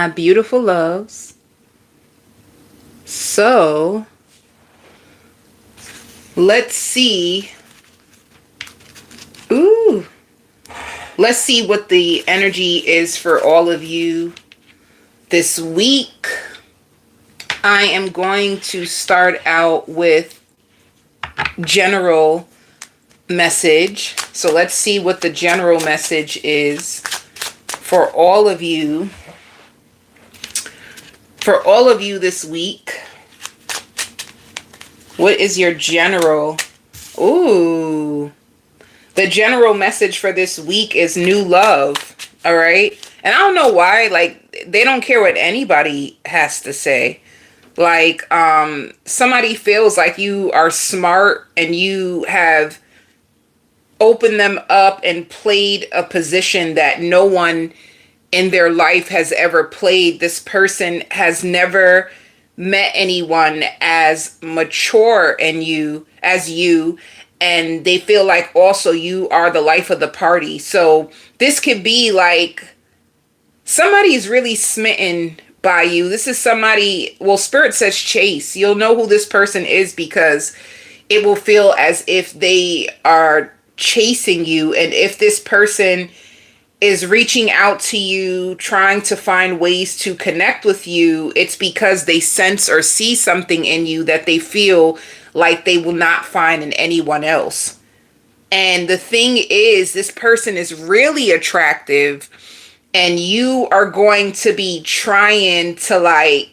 my beautiful loves. So, let's see. Ooh. Let's see what the energy is for all of you this week. I am going to start out with general message. So let's see what the general message is for all of you. For all of you this week. What is your general? Ooh. The general message for this week is new love. All right. And I don't know why, like, they don't care what anybody has to say. Like, somebody feels like you are smart and you have opened them up and played a position that no one in their life has ever played. This person has never met anyone as mature in you as you, and they feel like also you are the life of the party. So this could be like somebody's really smitten by you. This is somebody, well, Spirit says chase. You'll know who this person is because it will feel as if they are chasing you. And if this person is reaching out to you, trying to find ways to connect with you, it's because they sense or see something in you that they feel like they will not find in anyone else. And the thing is, this person is really attractive, and you are going to be trying to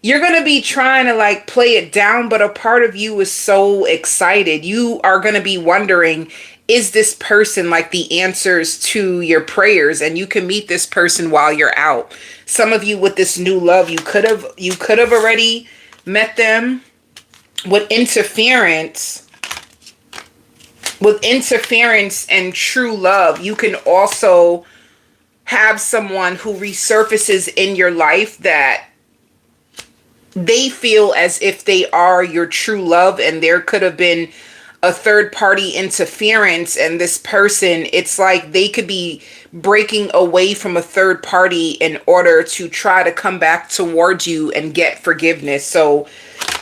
you're going to be trying to play it down, but a part of you is so excited. You are going to be wondering, is this person like the answers to your prayers? And you can meet this person while you're out. Some of you with this new love, you could have already met them. With interference and true love, you can also have someone who resurfaces in your life that they feel as if they are your true love, and there could have been a third party interference, and this person, it's like they could be breaking away from a third party in order to try to come back towards you and get forgiveness. So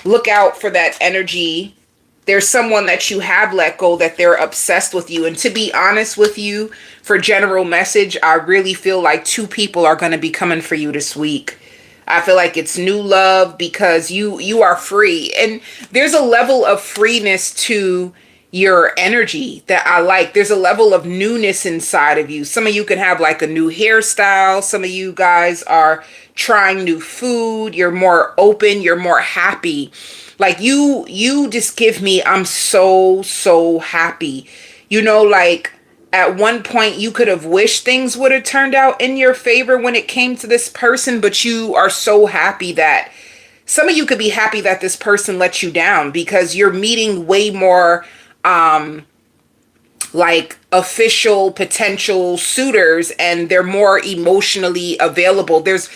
look out for that energy. There's someone that you have let go, that they're obsessed with you. And to be honest with you, for general message, I really feel like two people are going to be coming for you this week. I feel like it's new love because you are free. And there's a level of freeness to your energy that I like. There's a level of newness inside of you. Some of you can have like a new hairstyle. Some of you guys are trying new food. You're more open. You're more happy. Like you just give me, I'm so happy. You know, like at one point you could have wished things would have turned out in your favor when it came to this person, but you are so happy that some of you could be happy that this person let you down because you're meeting way more like official potential suitors, and they're more emotionally available. There's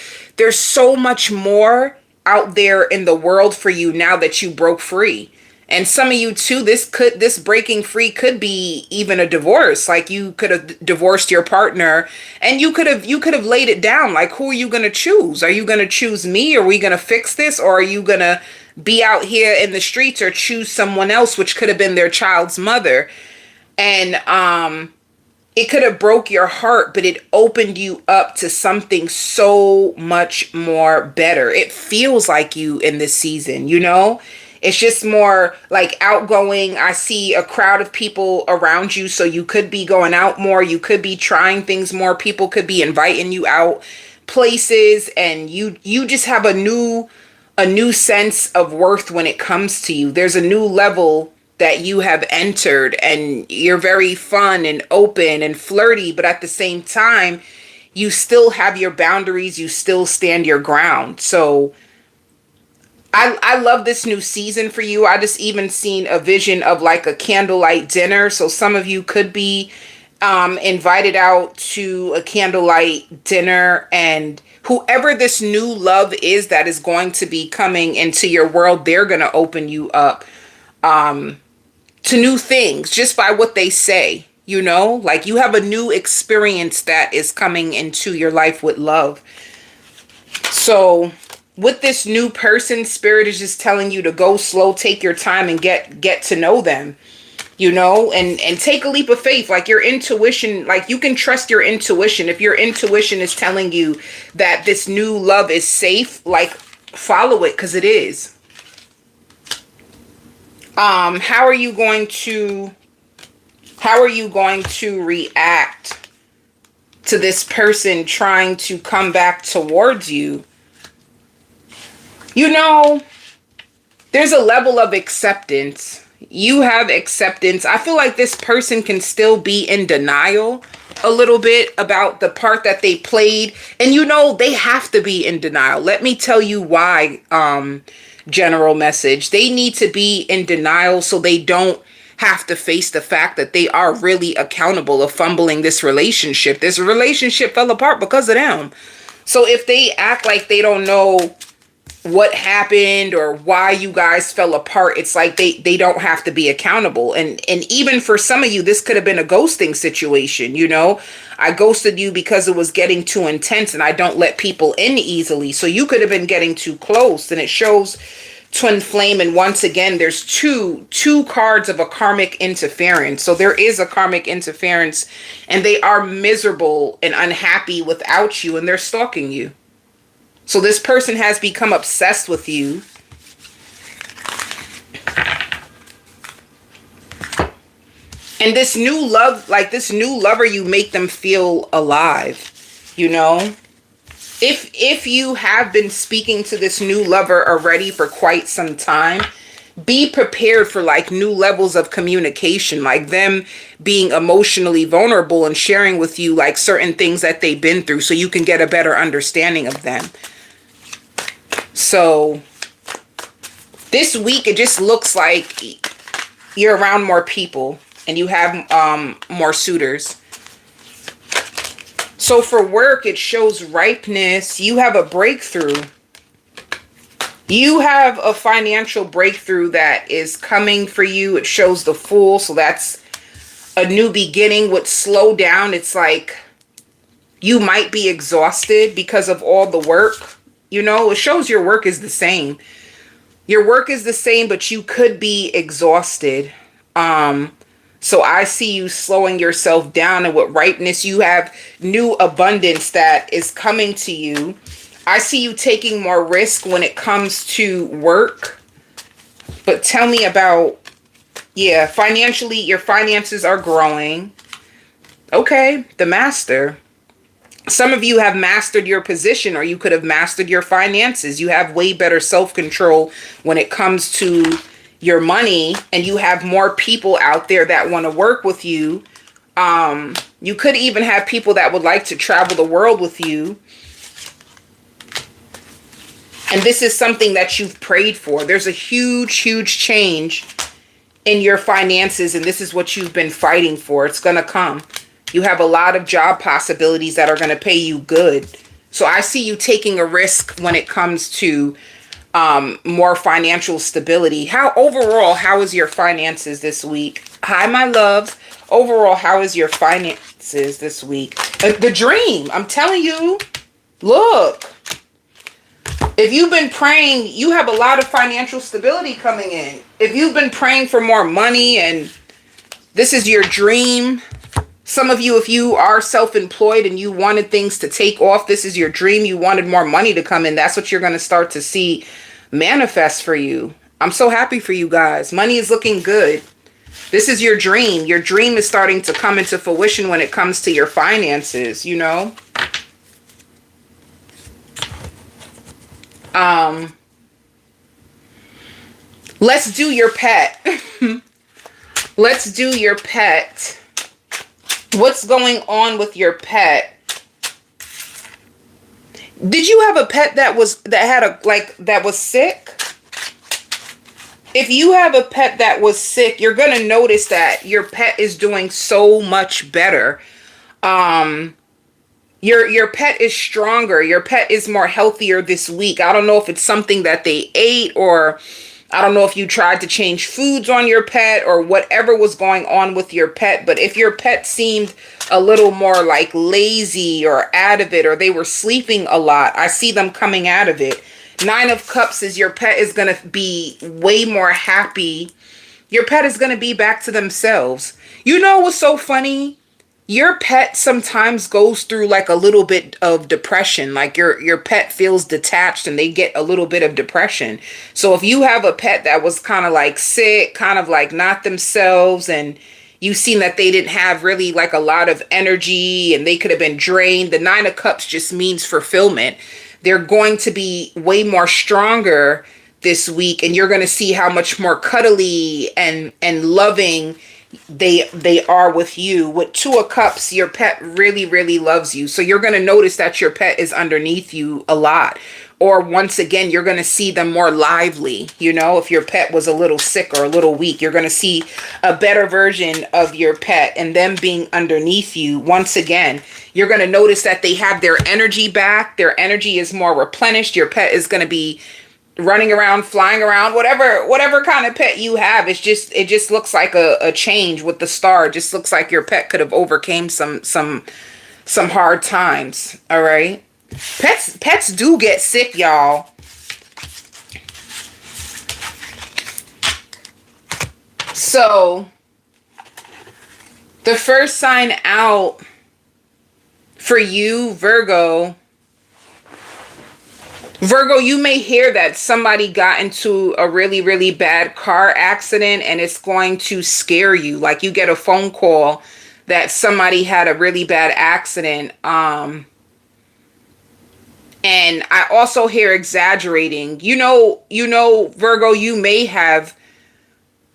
so much more out there in the world for you now that you broke free. And some of you too, this breaking free could be even a divorce. Like you could have divorced your partner, and you could have laid it down. Like, who are you going to choose? Are you going to choose me? Are we going to fix this? Or are you going to be out here in the streets or choose someone else, which could have been their child's mother? And it could have broke your heart, but it opened you up to something so much more better. It feels like you in this season, you know? It's just more like outgoing. I see a crowd of people around you, so you could be going out more. You could be trying things more. People could be inviting you out places, and you just have a new sense of worth when it comes to you. There's a new level that you have entered, and you're very fun and open and flirty, but at the same time, you still have your boundaries. You still stand your ground. So I love this new season for you. I just even seen a vision of like a candlelight dinner. So some of you could be invited out to a candlelight dinner, and whoever this new love is that is going to be coming into your world, they're going to open you up to new things just by what they say, you know, like you have a new experience that is coming into your life with love. So with this new person, spirit is just telling you to go slow, take your time, and get to know them, and take a leap of faith. Like your intuition, like you can trust your intuition. If your intuition is telling you that this new love is safe, like follow it, because it is. How are you going to react to this person trying to come back towards you? There's a level of acceptance. You have acceptance. I feel like this person can still be in denial a little bit about the part that they played. And they have to be in denial. Let me tell you why, general message. They need to be in denial so they don't have to face the fact that they are really accountable of fumbling this relationship. This relationship fell apart because of them. So if they act like they don't know what happened or why you guys fell apart, it's like they don't have to be accountable. And even for some of you, this could have been a ghosting situation. I ghosted you because it was getting too intense and I don't let people in easily. So you could have been getting too close, and it shows twin flame. And once again, there's two cards of a karmic interference. So there is a karmic interference, and they are miserable and unhappy without you, and they're stalking you. So this person has become obsessed with you. And this new love, like this new lover, you make them feel alive, If you have been speaking to this new lover already for quite some time, be prepared for like new levels of communication, like them being emotionally vulnerable and sharing with you like certain things that they've been through so you can get a better understanding of them. So this week, it just looks like you're around more people and you have more suitors. So for work, it shows ripeness. You have a breakthrough. You have a financial breakthrough that is coming for you. It shows the Fool. So that's a new beginning. With slow down, it's like you might be exhausted because of all the work. It shows your work is the same. Your work is the same, but you could be exhausted. So I see you slowing yourself down, and with ripeness, you have new abundance that is coming to you. I see you taking more risk when it comes to work. But tell me about, financially, your finances are growing. Okay, the Master. Some of you have mastered your position, or you could have mastered your finances. You have way better self-control when it comes to your money, and you have more people out there that want to work with you. You could even have people that would like to travel the world with you. And this is something that you've prayed for. There's a huge, huge change in your finances, and this is what you've been fighting for. It's going to come. You have a lot of job possibilities that are going to pay you good. So I see you taking a risk when it comes to more financial stability. How is your finances this week? Hi, my loves. Overall, how is your finances this week? The dream. I'm telling you, look. If you've been praying, you have a lot of financial stability coming in. If you've been praying for more money and this is your dream. Some of you, if you are self-employed and you wanted things to take off, this is your dream. You wanted more money to come in. That's what you're going to start to see manifest for you. I'm so happy for you guys. Money is looking good. This is your dream. Your dream is starting to come into fruition when it comes to your finances, Let's do your pet. Let's do your pet. What's going on with your pet? Did you have a pet that was sick? If you have a pet that was sick, you're going to notice that your pet is doing so much better. Your pet is stronger. Your pet is more healthier this week. I don't know if it's something that they ate or I don't know if you tried to change foods on your pet or whatever was going on with your pet, but if your pet seemed a little more like lazy or out of it, or they were sleeping a lot, I see them coming out of it. Nine of Cups is your pet is going to be way more happy. Your pet is going to be back to themselves. You know what's so funny? Your pet sometimes goes through like a little bit of depression. Like your pet feels detached and they get a little bit of depression. So if you have a pet that was kind of like sick, kind of like not themselves, and you've seen that they didn't have really like a lot of energy and they could have been drained, the Nine of Cups just means fulfillment. They're going to be way more stronger this week, and you're going to see how much more cuddly and loving they are with you. With Two of Cups, your pet really, really loves you. So you're going to notice that your pet is underneath you a lot. Or once again, you're going to see them more lively. You know, if your pet was a little sick or a little weak, you're going to see a better version of your pet and them being underneath you. Once again, you're going to notice that they have their energy back. Their energy is more replenished. Your pet is going to be running around, flying around, whatever kind of pet you have. It just looks like a change with the star. It just looks like your pet could have overcame some hard times. All right. Pets do get sick, y'all. So the first sign out for you, Virgo, you may hear that somebody got into a really, really bad car accident and it's going to scare you. Like you get a phone call that somebody had a really bad accident. And I also hear exaggerating. You know, Virgo, you may have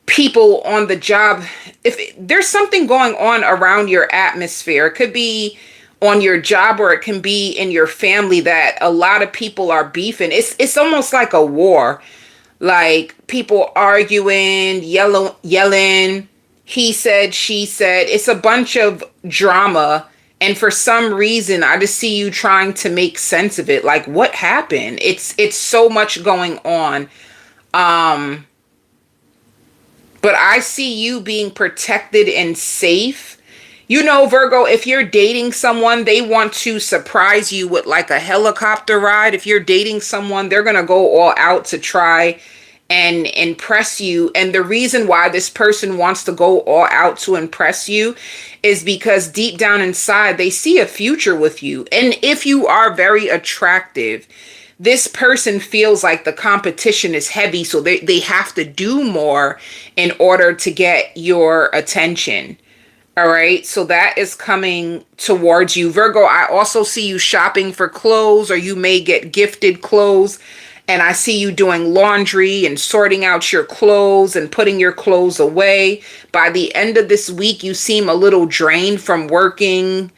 people on the job. If there's something going on around your atmosphere, it could be on your job or it can be in your family that a lot of people are beefing. It's almost like a war. Like people arguing, yelling, he said, she said. It's a bunch of drama. And for some reason, I just see you trying to make sense of it. Like, what happened? It's so much going on. But I see you being protected and safe. You know, Virgo, if you're dating someone, they want to surprise you with like a helicopter ride. If you're dating someone, they're going to go all out to try and impress you. And the reason why this person wants to go all out to impress you is because deep down inside, they see a future with you. And if you are very attractive, this person feels like the competition is heavy. So they have to do more in order to get your attention. All right. So that is coming towards you. Virgo, I also see you shopping for clothes, or you may get gifted clothes. And I see you doing laundry and sorting out your clothes and putting your clothes away. By the end of this week, you seem a little drained from working,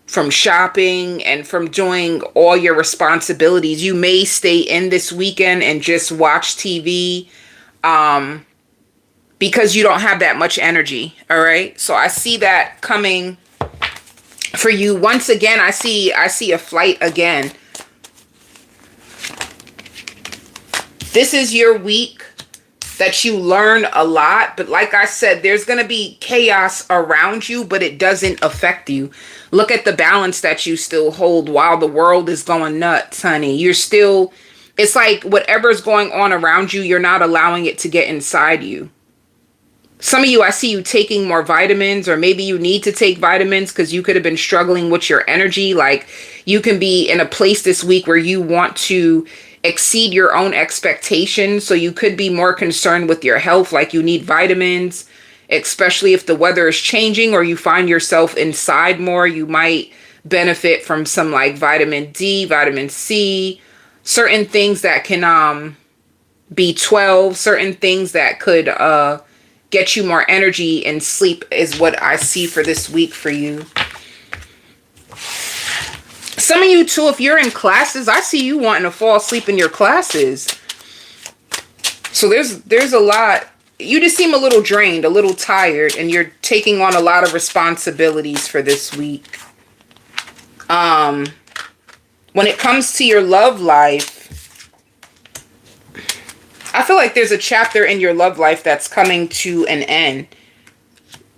from shopping, and from doing all your responsibilities. You may stay in this weekend and just watch TV. Because you don't have that much energy. All right. So I see that coming for you. Once again, I see a flight again. This is your week that you learn a lot. But like I said, there's going to be chaos around you, but it doesn't affect you. Look at the balance that you still hold while the world is going nuts, honey. You're still, it's like whatever's going on around you, you're not allowing it to get inside you. Some of you, I see you taking more vitamins, or maybe you need to take vitamins because you could have been struggling with your energy. Like you can be in a place this week where you want to exceed your own expectations. So you could be more concerned with your health, like you need vitamins, especially if the weather is changing or you find yourself inside more. You might benefit from some like vitamin D, vitamin C, certain things that can B12, certain things that could get you more energy, and sleep is what I see for this week for you. Some of you too, if you're in classes, I see you wanting to fall asleep in your classes. So there's a lot. You just seem a little drained, a little tired, and you're taking on a lot of responsibilities for this week. When it comes to your love life, I feel like there's a chapter in your love life that's coming to an end.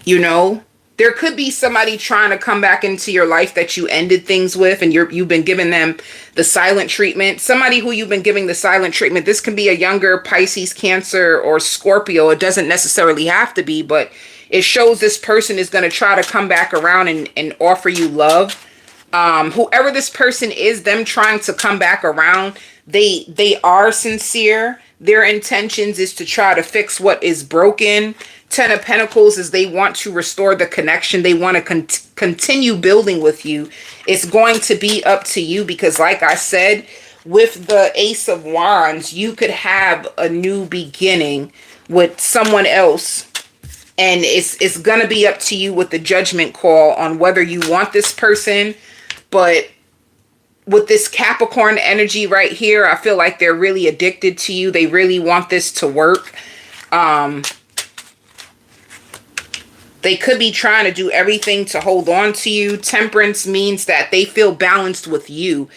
You know, there could be somebody trying to come back into your life that you ended things with, and you've been giving them the silent treatment. Somebody who you've been giving the silent treatment. This can be a younger Pisces, Cancer, or Scorpio. It doesn't necessarily have to be, but it shows this person is going to try to come back around and offer you love. Whoever this person is, them trying to come back around, they are sincere. Their intentions is to try to fix what is broken. Ten of Pentacles is they want to restore the connection. They want to continue building with you. It's going to be up to you because, like I said, with the Ace of Wands, you could have a new beginning with someone else. And it's going to be up to you with the judgment call on whether you want this person. But with this Capricorn energy right here, I feel like they're really addicted to you. They really want this to work. They could be trying to do everything to hold on to you. Temperance means that they feel balanced with you.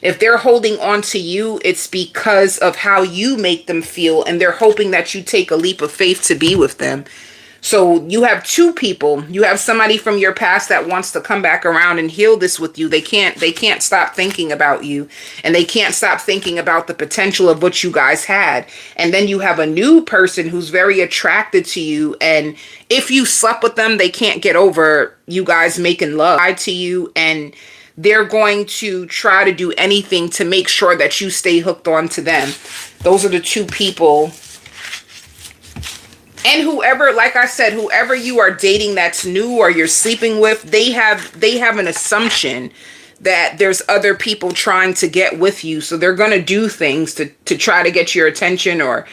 If they're holding on to you, it's because of how you make them feel, and they're hoping that you take a leap of faith to be with them. So you have two people. You have somebody from your past that wants to come back around and heal this with you. They can't stop thinking about you, and they can't stop thinking about the potential of what you guys had. And then you have a new person who's very attracted to you, and if you slept with them, they can't get over you guys making love to you, and they're going to try to do anything to make sure that you stay hooked on to them. Those are the two people. And whoever, like I said, whoever you are dating that's new or you're sleeping with, they have an assumption that there's other people trying to get with you. So they're going to do things to try to get your attention or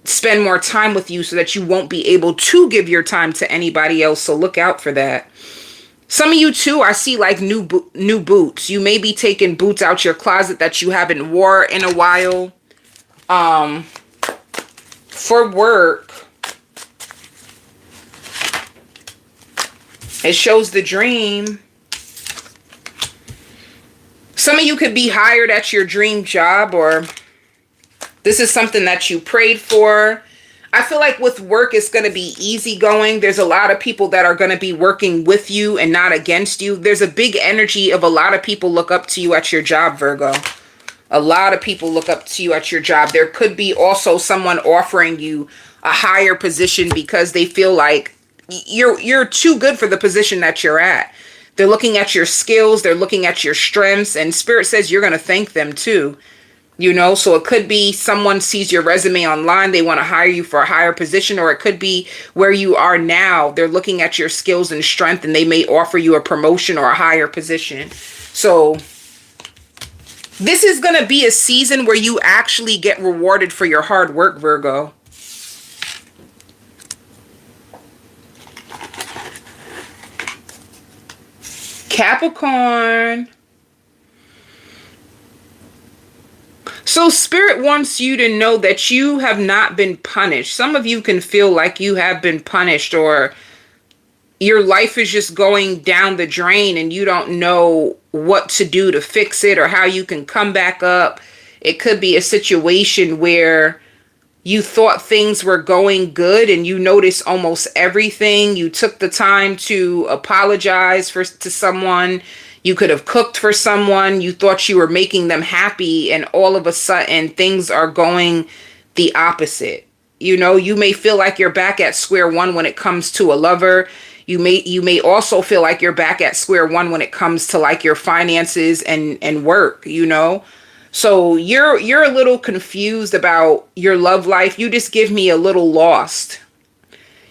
spend more time with you so that you won't be able to give your time to anybody else. So look out for that. Some of you too, I see like new boots. You may be taking boots out your closet that you haven't wore in a while. For work, it shows the dream. Some of you could be hired at your dream job, or this is something that you prayed for. I feel like with work, it's going to be easygoing. There's a lot of people that are going to be working with you and not against you. There's a big energy of a lot of people look up to you at your job, Virgo. A lot of people look up to you at your job. There could be also someone offering you a higher position because they feel like you're too good for the position that you're at. They're looking at your skills. They're looking at your strengths. And Spirit says you're going to thank them too. You know, so it could be someone sees your resume online. They want to hire you for a higher position. Or it could be where you are now. They're looking at your skills and strength, and they may offer you a promotion or a higher position. So this is going to be a season where you actually get rewarded for your hard work, Virgo. Capricorn. So Spirit wants you to know that you have not been punished. Some of you can feel like you have been punished, or your life is just going down the drain and you don't know what to do to fix it or how you can come back up. It could be a situation where you thought things were going good and you noticed almost everything. You took the time to apologize to someone. You could have cooked for someone. You thought you were making them happy, and all of a sudden things are going the opposite. You know, you may feel like you're back at square one when it comes to a lover. You may also feel like you're back at square one when it comes to like your finances and work, you know. So you're a little confused about your love life. You just give me a little lost.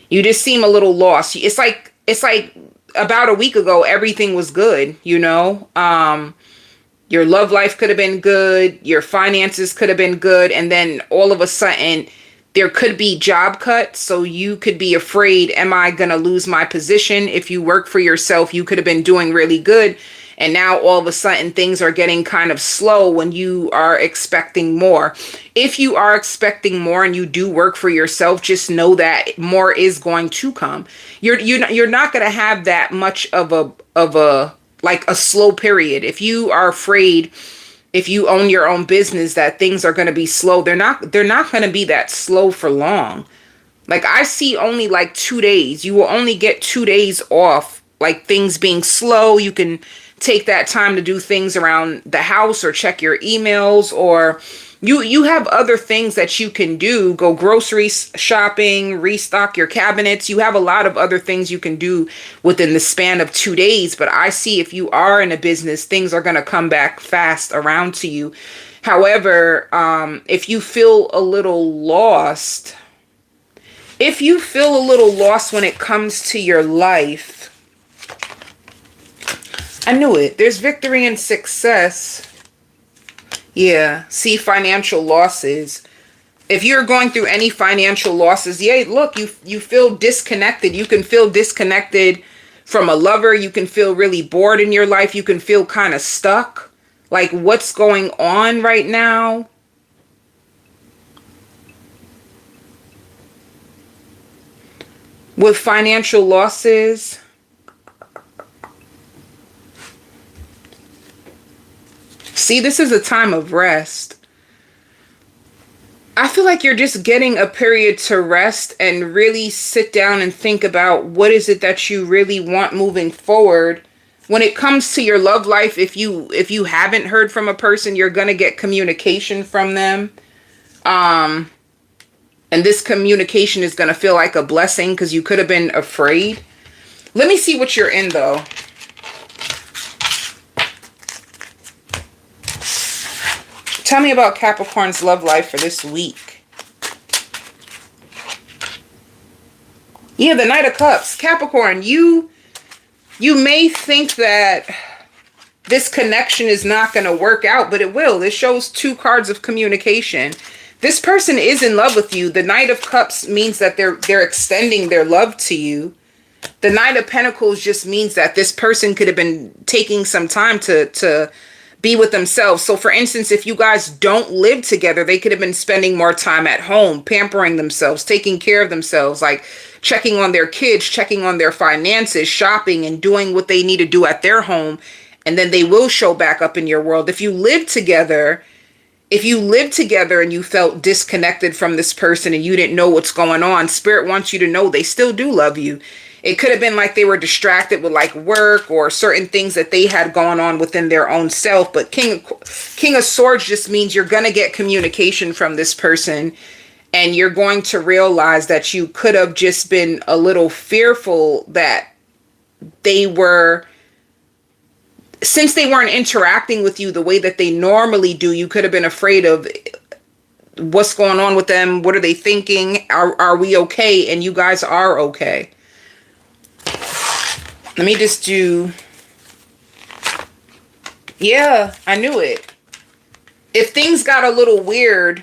You just seem a little lost. It's like about a week ago, everything was good, you know. Your love life could have been good. Your finances could have been good. And then all of a sudden, there could be job cuts. So you could be afraid, am I going to lose my position? If you work for yourself, you could have been doing really good. And now all of a sudden things are getting kind of slow when you are expecting more. If you are expecting more and you do work for yourself, just know that more is going to come. You're not going to have that much of a like a slow period. If you are afraid, if you own your own business, that things are going to be slow. They're not going to be that slow for long. Like, I see only like 2 days. You will only get 2 days off, like things being slow. You can take that time to do things around the house or check your emails, or you have other things that you can do. Go grocery shopping, restock your cabinets. You have a lot of other things you can do within the span of 2 days. But I see if you are in a business, things are going to come back fast around to you. However, if you feel a little lost, when it comes to your life, I knew it. There's victory and success. Yeah. See, financial losses. If you're going through any financial losses, yeah, look, you feel disconnected. You can feel disconnected from a lover. You can feel really bored in your life. You can feel kind of stuck. Like, what's going on right now? With financial losses, see, this is a time of rest. I feel like you're just getting a period to rest and really sit down and think about what is it that you really want moving forward. When it comes to your love life, if you haven't heard from a person, you're going to get communication from them. And this communication is going to feel like a blessing because you could have been afraid. Let me see what you're in, though. Tell me about Capricorn's love life for this week. Yeah, the Knight of Cups. Capricorn, you may think that this connection is not going to work out, but it will. This shows 2 cards of communication. This person is in love with you. The Knight of Cups means that they're extending their love to you. The Knight of Pentacles just means that this person could have been taking some time to be with themselves. So for instance, if you guys don't live together, they could have been spending more time at home, pampering themselves, taking care of themselves, like checking on their kids, checking on their finances, shopping, and doing what they need to do at their home. And then they will show back up in your world. If you live together and you felt disconnected from this person and you didn't know what's going on, Spirit wants you to know they still do love you. It could have been like they were distracted with like work or certain things that they had going on within their own self. But King of Swords just means you're going to get communication from this person, and you're going to realize that you could have just been a little fearful that since they weren't interacting with you the way that they normally do, you could have been afraid of what's going on with them. What are they thinking? Are we okay? And you guys are okay. Let me just do... Yeah, I knew it. If things got a little weird,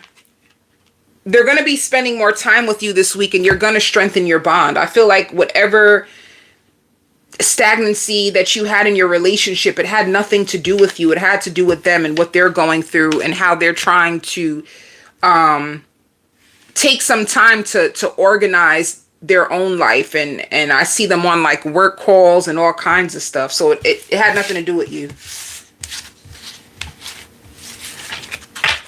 they're going to be spending more time with you this week, and you're going to strengthen your bond. I feel like whatever stagnancy that you had in your relationship, it had nothing to do with you. It had to do with them and what they're going through and how they're trying to take some time to organize their own life. And I see them on like work calls and all kinds of stuff. So it had nothing to do with you.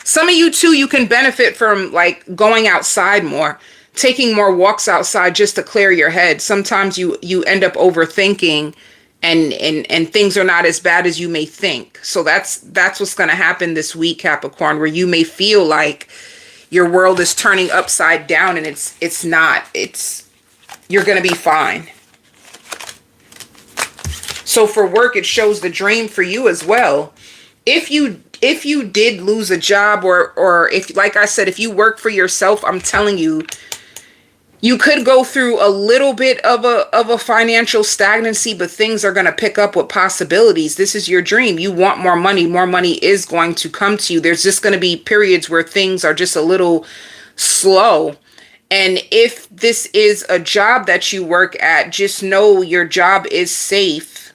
Some of you too, you can benefit from like going outside more, taking more walks outside just to clear your head. Sometimes you end up overthinking and things are not as bad as you may think. So that's what's going to happen this week, Capricorn, where you may feel like your world is turning upside down, and it's not. You're going to be fine. So for work, it shows the dream for you as well. If you did lose a job, or if, like I said, if you work for yourself, I'm telling you, you could go through a little bit of a financial stagnancy, but things are going to pick up with possibilities. This is your dream. You want more money. More money is going to come to you. There's just going to be periods where things are just a little slow. And if this is a job that you work at, just know your job is safe.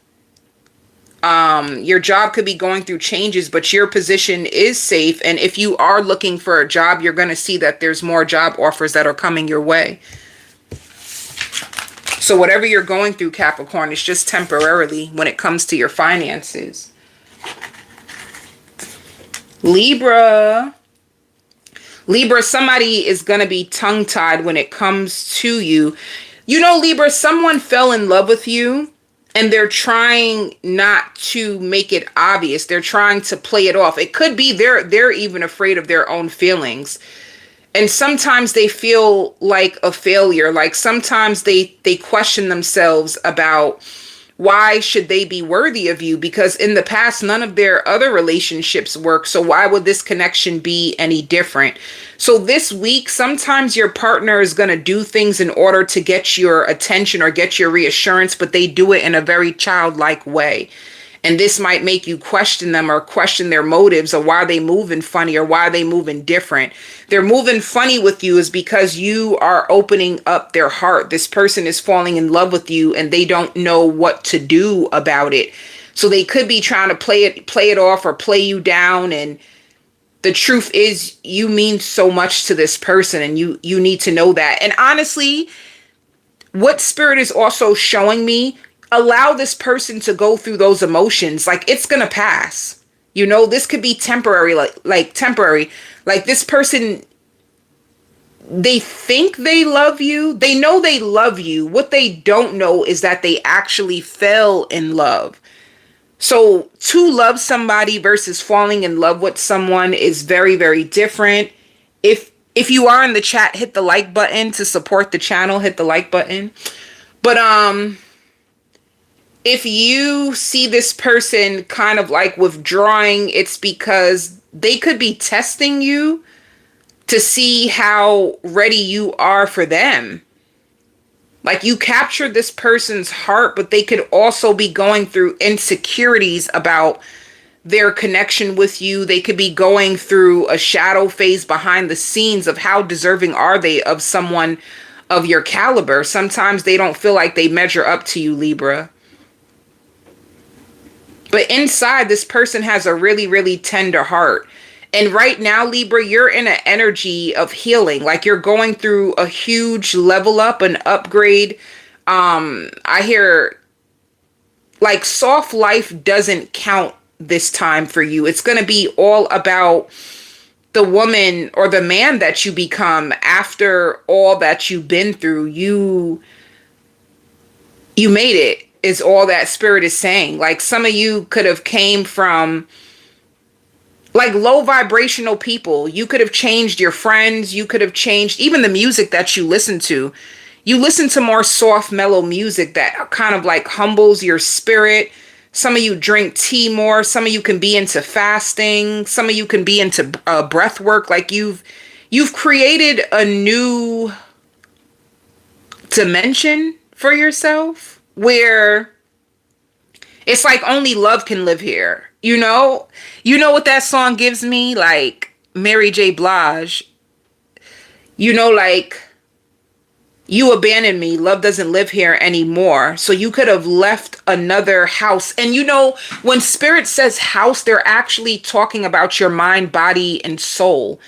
Your job could be going through changes, but your position is safe. And if you are looking for a job, you're going to see that there's more job offers that are coming your way. So whatever you're going through, Capricorn, is just temporarily when it comes to your finances. Libra. Libra, somebody is going to be tongue-tied when it comes to you. You know, Libra, someone fell in love with you and they're trying not to make it obvious. They're trying to play it off. It could be they're even afraid of their own feelings. And sometimes they feel like a failure. Like sometimes they question themselves about why should they be worthy of you? Because in the past, none of their other relationships work. So why would this connection be any different? So this week, sometimes your partner is going to do things in order to get your attention or get your reassurance, but they do it in a very childlike way. And this might make you question them or question their motives, or why they moving funny or why they moving different. They're moving funny with you is because you are opening up their heart. This person is falling in love with you and they don't know what to do about it. So they could be trying to play it off or play you down. And the truth is, you mean so much to this person, and you need to know that. And honestly, what Spirit is also showing me, allow this person to go through those emotions. Like, it's gonna pass. You know, this could be temporary, like temporary. Like, this person, they think they love you. They know they love you. What they don't know is that they actually fell in love. So to love somebody versus falling in love with someone is very, very different. If you are in the chat, hit the like button to support the channel. Hit the like button. But if you see this person kind of like withdrawing, it's because they could be testing you to see how ready you are for them. Like, you captured this person's heart, but they could also be going through insecurities about their connection with you. They could be going through a shadow phase behind the scenes of how deserving are they of someone of your caliber. Sometimes they don't feel like they measure up to you, Libra. But inside, this person has a really, really tender heart. And right now, Libra, you're in an energy of healing. Like, you're going through a huge level up, an upgrade. I hear, like, soft life doesn't count this time for you. It's going to be all about the woman or the man that you become after all that you've been through. You made it, is all that Spirit is saying. Like, some of you could have came from like low vibrational people. You could have changed your friends. You could have changed even the music that you listen to. You listen to more soft, mellow music that kind of like humbles your spirit. Some of you drink tea more. Some of you can be into fasting. Some of you can be into breath work. Like, you've created a new dimension for yourself where it's like only love can live here. You know what that song gives me? Like Mary J. Blige. You know, like, you abandoned me. Love doesn't live here anymore. So you could have left another house. And you know, when Spirit says house, they're actually talking about your mind, body, and soul.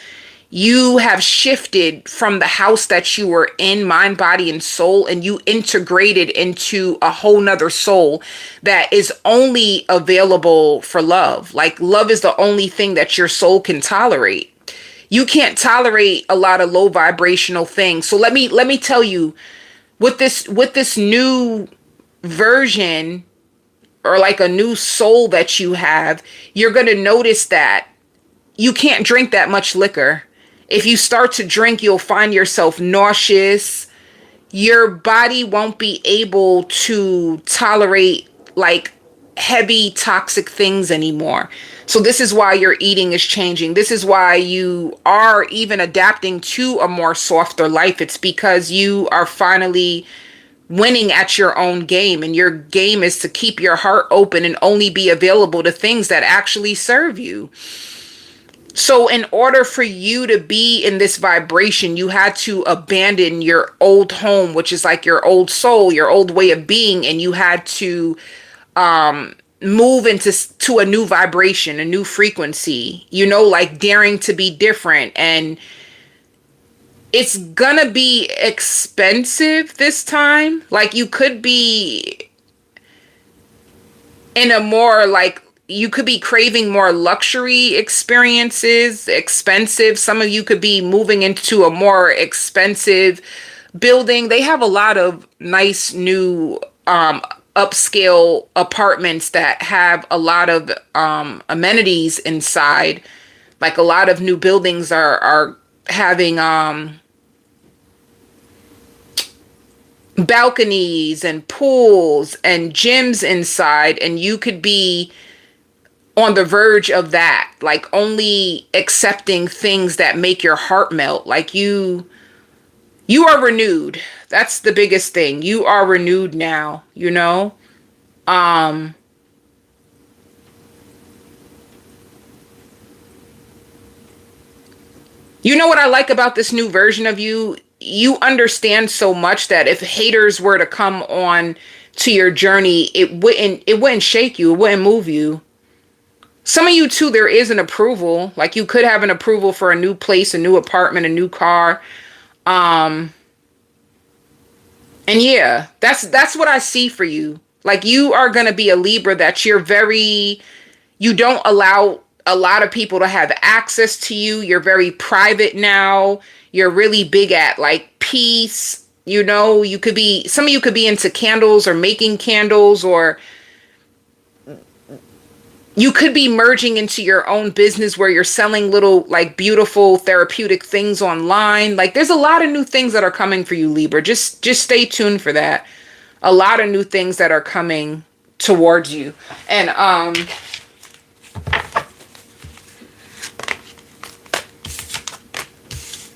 You have shifted from the house that you were in, mind, body, and soul, and you integrated into a whole nother soul that is only available for love. Like, love is the only thing that your soul can tolerate. You can't tolerate a lot of low vibrational things. So let me tell you, with this new version, or like a new soul that you have, you're going to notice that you can't drink that much liquor. If you start to drink, you'll find yourself nauseous. Your body won't be able to tolerate like heavy toxic things anymore. So this is why your eating is changing. This is why you are even adapting to a more softer life. It's because you are finally winning at your own game, and your game is to keep your heart open and only be available to things that actually serve you. So in order for you to be in this vibration, you had to abandon your old home, which is like your old soul, your old way of being, and you had to move into a new vibration, a new frequency, you know, like daring to be different. And it's gonna be expensive this time. Like, you could be in a more like you could be craving more luxury experiences, expensive. Some of you could be moving into a more expensive building. They have a lot of nice new upscale apartments that have a lot of amenities inside. Like a lot of new buildings are having balconies and pools and gyms inside, and you could be on the verge of that, like only accepting things that make your heart melt. Like you are renewed. That's the biggest thing. You are renewed now, you know? You know what I like about this new version of you? You understand so much that if haters were to come on to your journey, it wouldn't shake you, it wouldn't move you. Some of you too, there is an approval. Like you could have an approval for a new place, a new apartment, a new car. Um, and yeah, that's what I see for you. Like you are gonna be a Libra that you don't allow a lot of people to have access to you. You're very private now. You're really big at like peace. You know, some of you could be into candles or making candles, or you could be merging into your own business where you're selling little like beautiful therapeutic things online. Like there's a lot of new things that are coming for you, Libra. Just stay tuned for that. A lot of new things that are coming towards you. And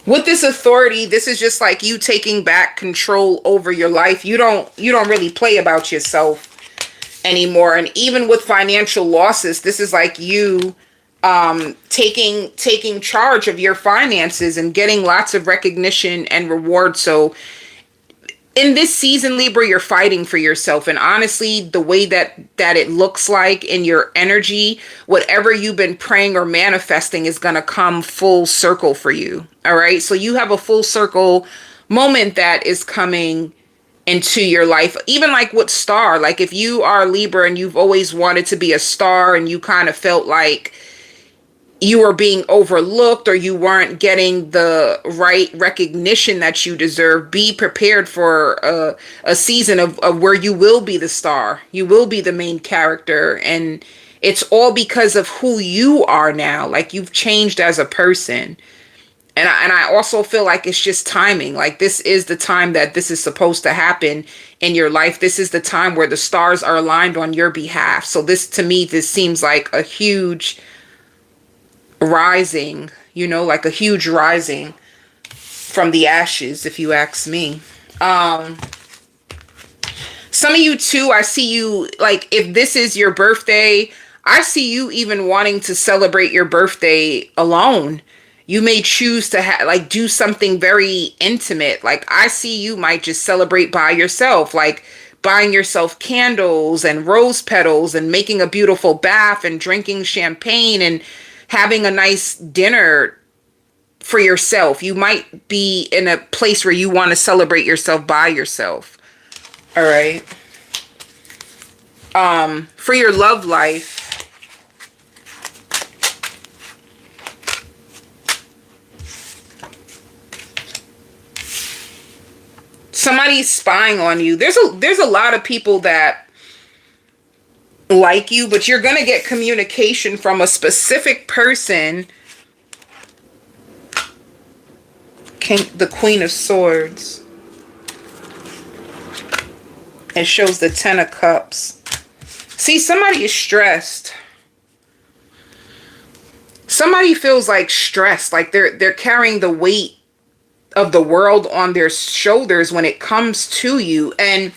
with this authority, this is just like you taking back control over your life. You don't really play about yourself anymore. And even with financial losses, this is like you taking charge of your finances and getting lots of recognition and reward. So in this season, Libra, you're fighting for yourself. And honestly, the way that it looks like in your energy, whatever you've been praying or manifesting is going to come full circle for you. All right. So you have a full circle moment that is coming into your life. Even like with star, like if you are Libra and you've always wanted to be a star and you kind of felt like you were being overlooked or you weren't getting the right recognition that you deserve, be prepared for a season of where you will be the star. You will be the main character. And it's all because of who you are now. Like you've changed as a person. And I also feel like it's just timing. Like this is the time that this is supposed to happen in your life. This is the time where the stars are aligned on your behalf. So this, to me, this seems like a huge rising, like a huge rising from the ashes, if you ask me. Some of you too, I see you, like if this is your birthday, I see you even wanting to celebrate your birthday alone. You may choose to do something very intimate. Like I see you might just celebrate by yourself, like buying yourself candles and rose petals and making a beautiful bath and drinking champagne and having a nice dinner for yourself. You might be in a place where you want to celebrate yourself by yourself. All right. For your love life, somebody's spying on you. There's a lot of people that like you, but you're going to get communication from a specific person. The Queen of Swords. It shows the Ten of Cups. See, somebody is stressed. Somebody feels like stressed, like they're carrying the weight of the world on their shoulders when it comes to you. And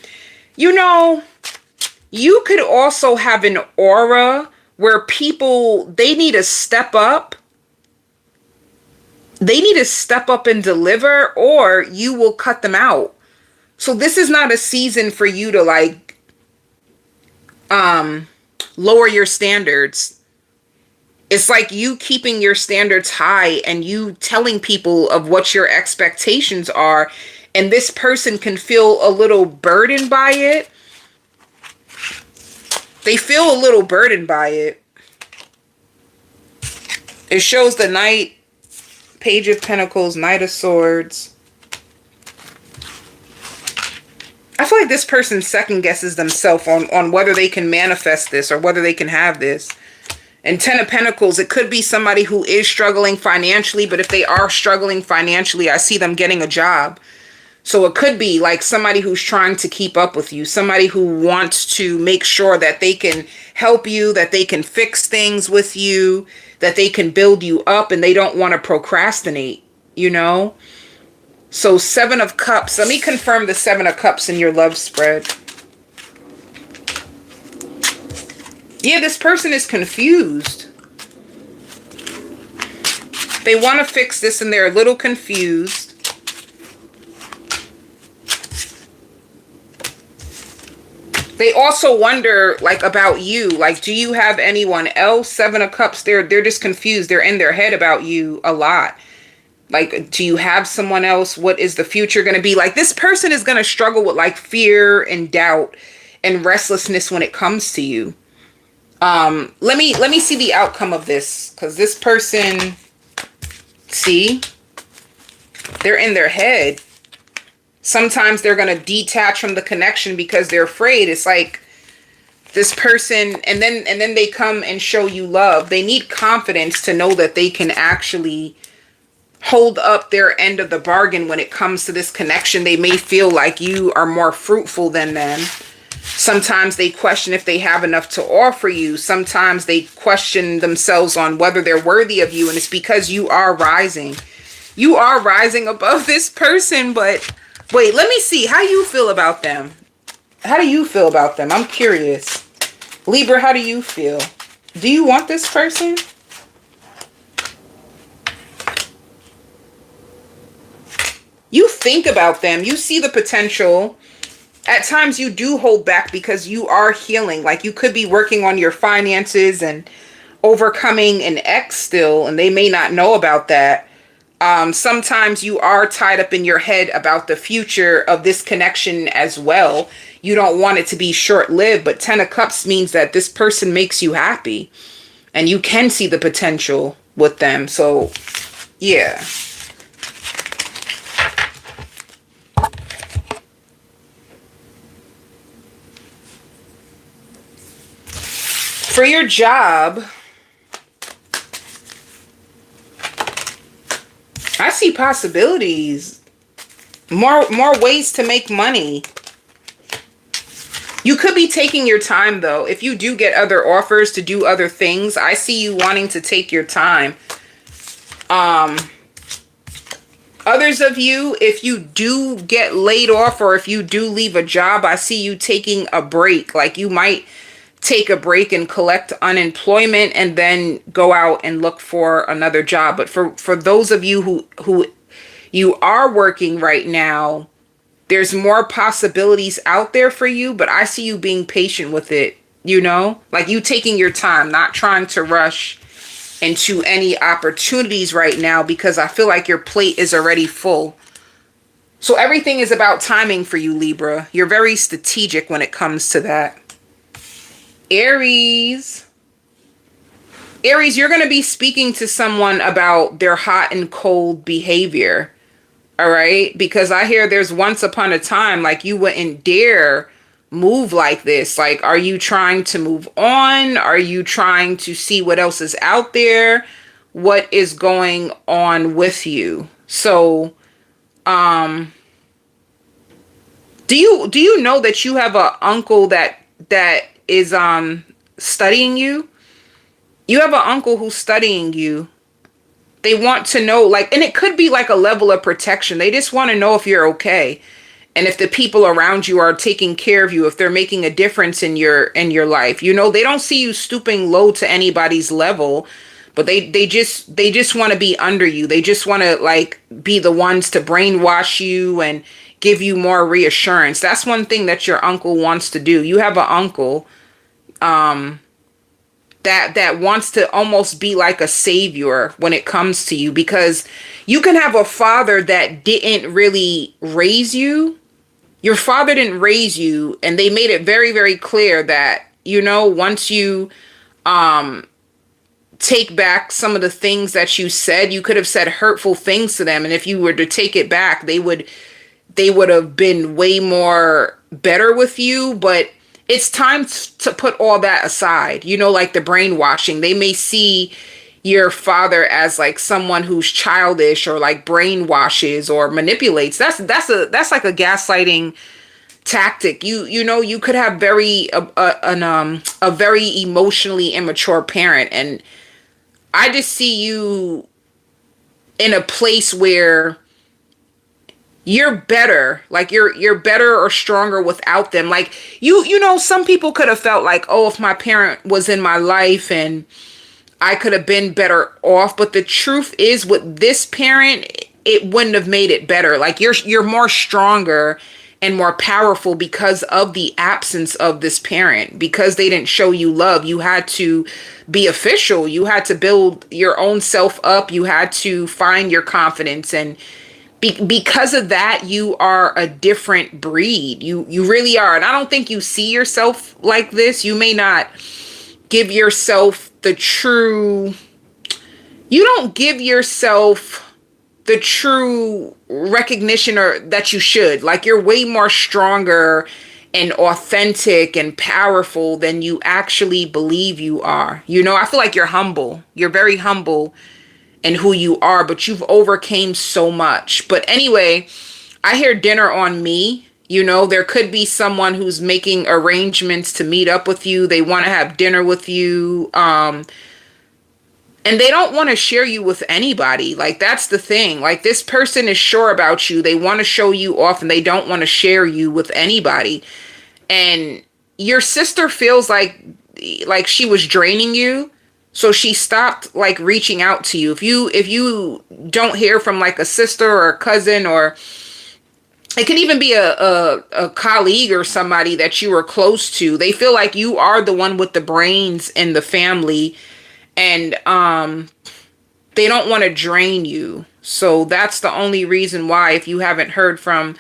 you could also have an aura where people, they need to step up. They need to step up and deliver, or you will cut them out. So this is not a season for you to lower your standards. It's like you keeping your standards high and you telling people of what your expectations are. And this person can feel a little burdened by it. They feel a little burdened by it. It shows the Knight, Page of Pentacles, Knight of Swords. I feel like this person second guesses themselves on whether they can manifest this or whether they can have this. And Ten of Pentacles, it could be somebody who is struggling financially, but if they are struggling financially, I see them getting a job. So it could be like somebody who's trying to keep up with you, somebody who wants to make sure that they can help you, that they can fix things with you, that they can build you up, and they don't want to procrastinate, you know? So Seven of Cups. Let me confirm the Seven of Cups in your love spread. Yeah, this person is confused. They want to fix this and they're a little confused. They also wonder, like, about you. Like, do you have anyone else? Seven of Cups, they're just confused. They're in their head about you a lot. Like, do you have someone else? What is the future going to be? Like, this person is going to struggle with, like, fear and doubt and restlessness when it comes to you. Let me see the outcome of this. Because this person, see? They're in their head. Sometimes they're going to detach from the connection because they're afraid. It's like this person, and then they come and show you love. They need confidence to know that they can actually hold up their end of the bargain when it comes to this connection. They may feel like you are more fruitful than them. Sometimes they question if they have enough to offer you. Sometimes they question themselves on whether they're worthy of you. And it's because you are rising. You are rising above this person, but wait, let me see how you feel about them. How do you feel about them? I'm curious. Libra, how do you feel? Do you want this person? You think about them. You see the potential. At times you do hold back because you are healing. Like, you could be working on your finances and overcoming an ex still, and they may not know about that. Sometimes you are tied up in your head about the future of this connection as well. You don't want it to be short-lived, but Ten of Cups means that this person makes you happy and you can see the potential with them. So, yeah. For your job, I see possibilities. More ways to make money. You could be taking your time, though. If you do get other offers to do other things, I see you wanting to take your time. Others of you, if you do get laid off or if you do leave a job, I see you taking a break. Like, you might take a break and collect unemployment and then go out and look for another job. But for those of you who you are working right now, there's more possibilities out there for you, but I see you being patient with it, you know? Like, you taking your time, not trying to rush into any opportunities right now because I feel like your plate is already full. So everything is about timing for you, Libra. You're very strategic when it comes to that. Aries, you're going to be speaking to someone about their hot and cold behavior. All right. Because I hear there's once upon a time, like, you wouldn't dare move like this. Like, are you trying to move on? Are you trying to see what else is out there? What is going on with you? So, do you know that you have an uncle that is studying you? You have an uncle who's studying you. They want to know, like, and it could be like a level of protection. They just want to know if you're okay. And if the people around you are taking care of you, if they're making a difference in your life. You know, they don't see you stooping low to anybody's level, but they just want to be under you. They just want to, like, be the ones to brainwash you and give you more reassurance. That's one thing that your uncle wants to do. You have an uncle that wants to almost be like a savior when it comes to you, because you can have a father that didn't really raise you. Your father didn't raise you, and they made it very, very clear that, you know, once you take back some of the things that you said. You could have said hurtful things to them, and if you were to take it back, they would have been way more better with you. But it's time to put all that aside. You know, like the brainwashing. They may see your father as like someone who's childish or like brainwashes or manipulates. That's like a gaslighting tactic. You know, you could have a very emotionally immature parent, and I just see you in a place where you're better, like you're better or stronger without them. Like you know, some people could have felt like, oh, if my parent was in my life and I could have been better off. But the truth is, with this parent, it wouldn't have made it better. Like you're more stronger and more powerful because of the absence of this parent, because they didn't show you love. You had to be official. You had to build your own self up. You had to find your confidence, and because of that, you are a different breed. You really are. And I don't think you see yourself like this. You may not give yourself the true, you don't give yourself the true recognition or that you should. Like you're way more stronger and authentic and powerful than you actually believe you are. You know, I feel like you're humble. You're very humble in who you are, but you've overcame so much. But anyway, I hear dinner on me. You know, there could be someone who's making arrangements to meet up with you. They want to have dinner with you. And they don't want to share you with anybody. Like, that's the thing. Like, this person is sure about you. They want to show you off, and they don't want to share you with anybody. And your sister feels like she was draining you. So she stopped like reaching out to you. If you don't hear from like a sister or a cousin, or it can even be a colleague or somebody that you were close to, they feel like you are the one with the brains in the family, and they don't want to drain you. So that's the only reason why, if you haven't heard from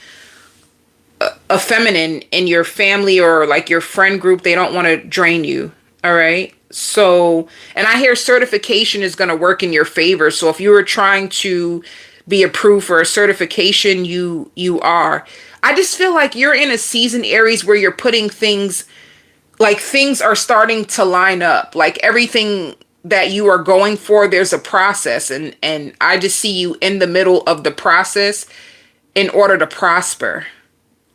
a feminine in your family or like your friend group, they don't want to drain you. All right. So, and I hear certification is going to work in your favor. So if you were trying to be approved for a certification, you are. I just feel like you're in a season, Aries, where you're putting things, like things are starting to line up. Like everything that you are going for, there's a process. And I just see you in the middle of the process in order to prosper.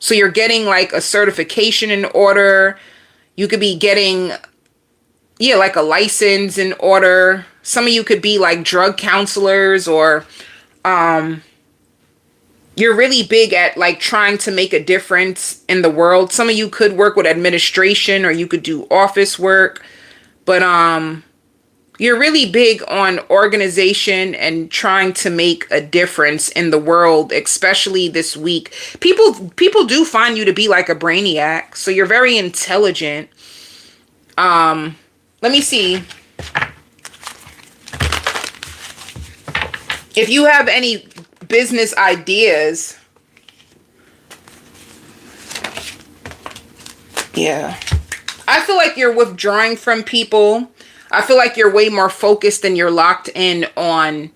So you're getting like a certification in order. You could be getting, yeah, like a license in order. Some of you could be like drug counselors, or you're really big at like trying to make a difference in the world. Some of you could work with administration, or you could do office work, but you're really big on organization and trying to make a difference in the world, especially this week. People do find you to be like a brainiac, so you're very intelligent. Let me see. If you have any business ideas, yeah. I feel like you're withdrawing from people. I feel like you're way more focused and you're locked in on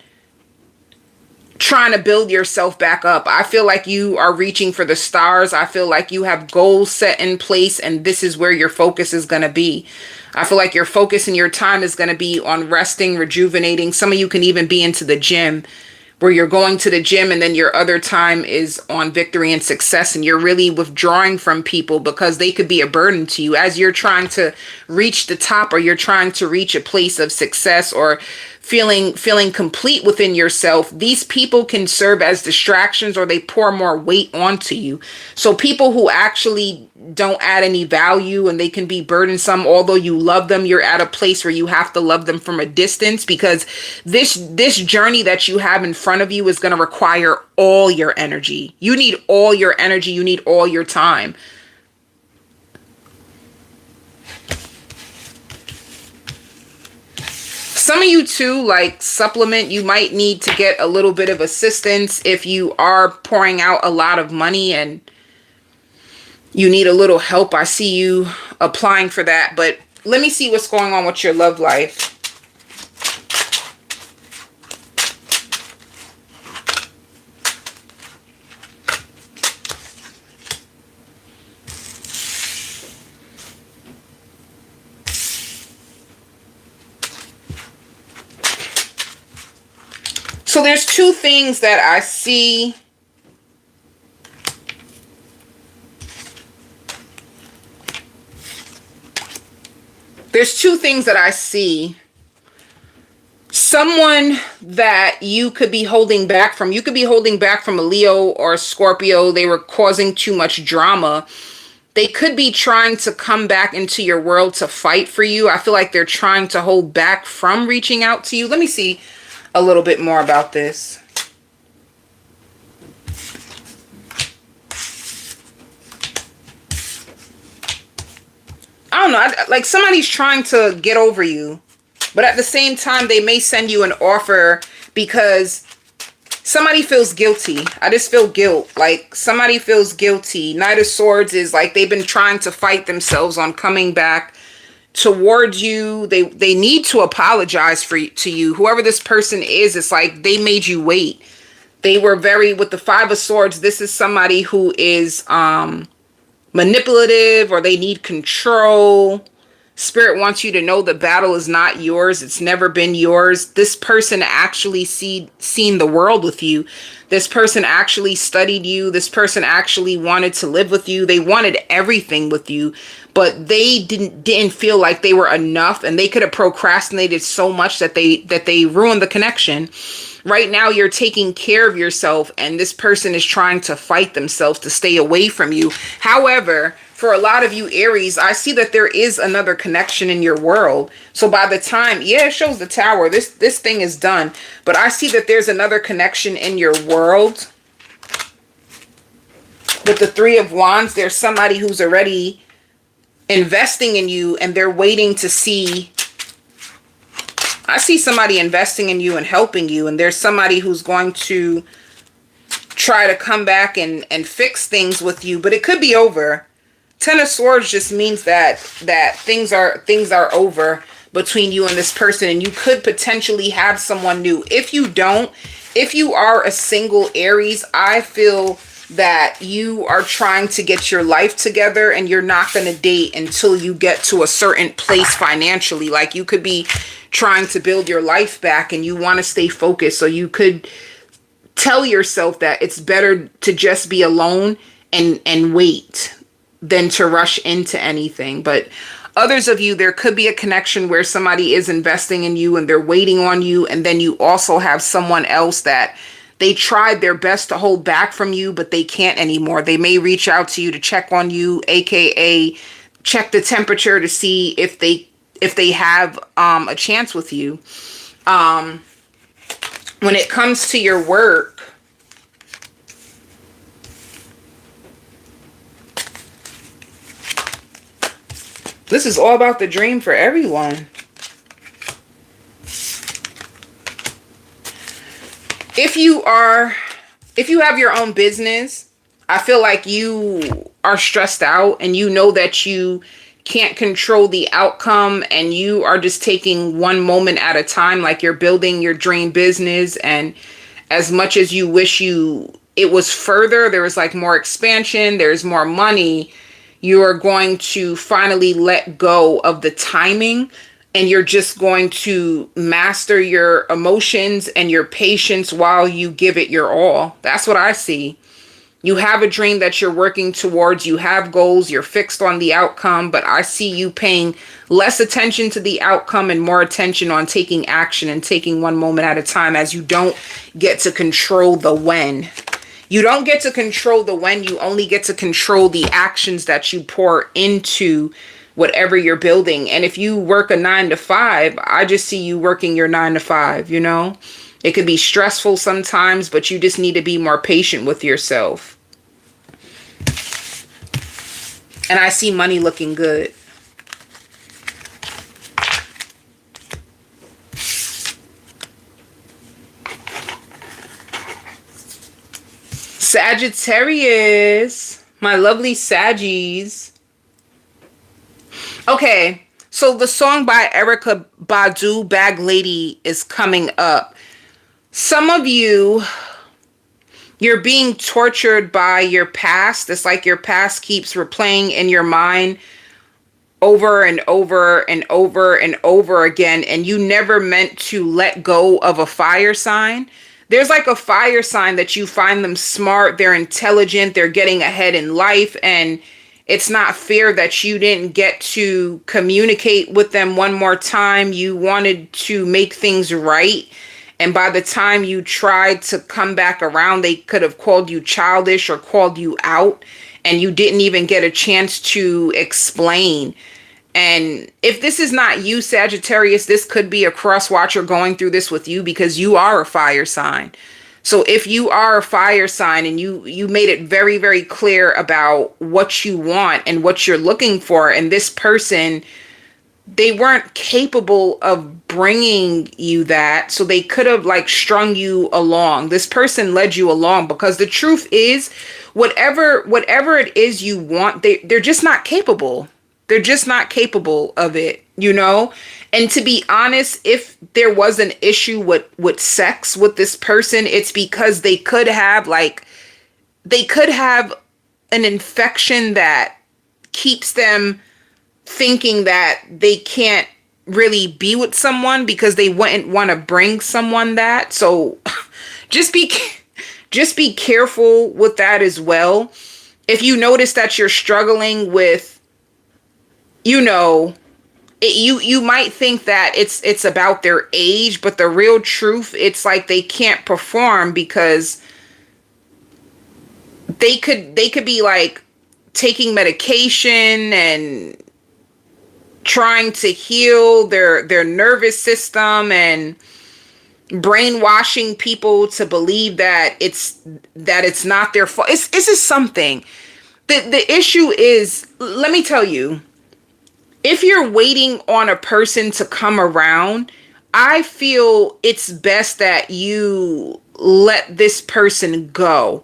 trying to build yourself back up. I feel like you are reaching for the stars. I feel like you have goals set in place, and this is where your focus is going to be. I feel like your focus and your time is going to be on resting, rejuvenating. Some of you can even be into the gym, where you're going to the gym, and then your other time is on victory and success, and you're really withdrawing from people because they could be a burden to you as you're trying to reach the top, or you're trying to reach a place of success, or feeling complete within yourself. These people can serve as distractions, or they pour more weight onto you. So people who actually don't add any value, and they can be burdensome, although you love them, you're at a place where you have to love them from a distance, because this journey that you have in front of you is going to require all your energy. You need all your energy. You need all your time. Some of you too, like supplement, you might need to get a little bit of assistance if you are pouring out a lot of money and you need a little help. I see you applying for that, but let me see what's going on with your love life. So there's two things that I see. There's two things that I see. Someone that you could be holding back from. You could be holding back from a Leo or a Scorpio. They were causing too much drama. They could be trying to come back into your world to fight for you. I feel like they're trying to hold back from reaching out to you. Let me see a little bit more about this. I don't know. Like somebody's trying to get over you, but at the same time, they may send you an offer because somebody feels guilty. I just feel guilt. Like somebody feels guilty. Knight of Swords is like they've been trying to fight themselves on coming back towards you. They need to apologize to you. Whoever this person is, it's like they made you wait. They were with the Five of Swords. This is somebody who is manipulative, or they need control. Spirit wants you to know the battle is not yours. It's never been yours. This person actually seen the world with you. This person actually studied you. This person actually wanted to live with you. They wanted everything with you, but they didn't feel like they were enough, and they could have procrastinated so much that they ruined the connection. Right now, you're taking care of yourself, and this person is trying to fight themselves to stay away from you. However, for a lot of you Aries, I see that there is another connection in your world. So by the time, yeah, it shows the Tower. This thing is done. But I see that there's another connection in your world. With the Three of Wands, there's somebody who's already investing in you, and they're waiting to see. I see somebody investing in you and helping you, and there's somebody who's going to try to come back and fix things with you, but it could be over. Ten of Swords just means that things are over between you and this person, and you could potentially have someone new. If you are a single Aries, I feel that you are trying to get your life together, and you're not going to date until you get to a certain place financially. Like you could be trying to build your life back, and you want to stay focused. So you could tell yourself that it's better to just be alone and wait than to rush into anything. But others of you, there could be a connection where somebody is investing in you and they're waiting on you. And then you also have someone else that they tried their best to hold back from you, but they can't anymore. They may reach out to you to check on you, aka check the temperature to see if they have a chance with you. When it comes to your work, this is all about the dream for everyone. If you have your own business, I feel like you are stressed out, and you know that you can't control the outcome, and you are just taking one moment at a time. Like you're building your dream business, and as much as you wish it was further, there was like more expansion, there's more money, you are going to finally let go of the timing, and you're just going to master your emotions and your patience while you give it your all. That's what I see. You have a dream that you're working towards. You have goals. You're fixed on the outcome. But I see you paying less attention to the outcome and more attention on taking action and taking one moment at a time, as you don't get to control the when. You don't get to control the when. You only get to control the actions that you pour into whatever you're building. And if you work a 9 to 5, I just see you working your 9 to 5, you know? It could be stressful sometimes, but you just need to be more patient with yourself. And I see money looking good. Sagittarius, my lovely Saggies. Okay, so the song by Erykah Badu, Bag Lady, is coming up. Some of you, you're being tortured by your past. It's like your past keeps replaying in your mind over and over and over and over again, and you never meant to let go of a fire sign. there's like a fire sign that you find them smart, they're intelligent, they're getting ahead in life, and it's not fair that you didn't get to communicate with them one more time. You wanted to make things right. And by the time you tried to come back around, they could have called you childish or called you out, and you didn't even get a chance to explain. And if this is not you, Sagittarius, this could be a cross watcher going through this with you, because you are a fire sign. So if you are a fire sign and you made it very, very clear about what you want and what you're looking for, and this person, they weren't capable of bringing you that, so they could have like strung you along. This person led you along, because the truth is, whatever it is you want, they're just not capable. They're just not capable of it, you know? And to be honest, if there was an issue with sex with this person, it's because they could have an infection that keeps them thinking that they can't really be with someone because they wouldn't want to bring someone that. So just be careful with that as well. If you notice that you're struggling with, you know, you might think that it's about their age, but the real truth, it's like they can't perform because they could be like taking medication and trying to heal their nervous system and brainwashing people to believe that it's not their fault. It's just something. The issue is, let me tell you, if you're waiting on a person to come around, I feel it's best that you let this person go.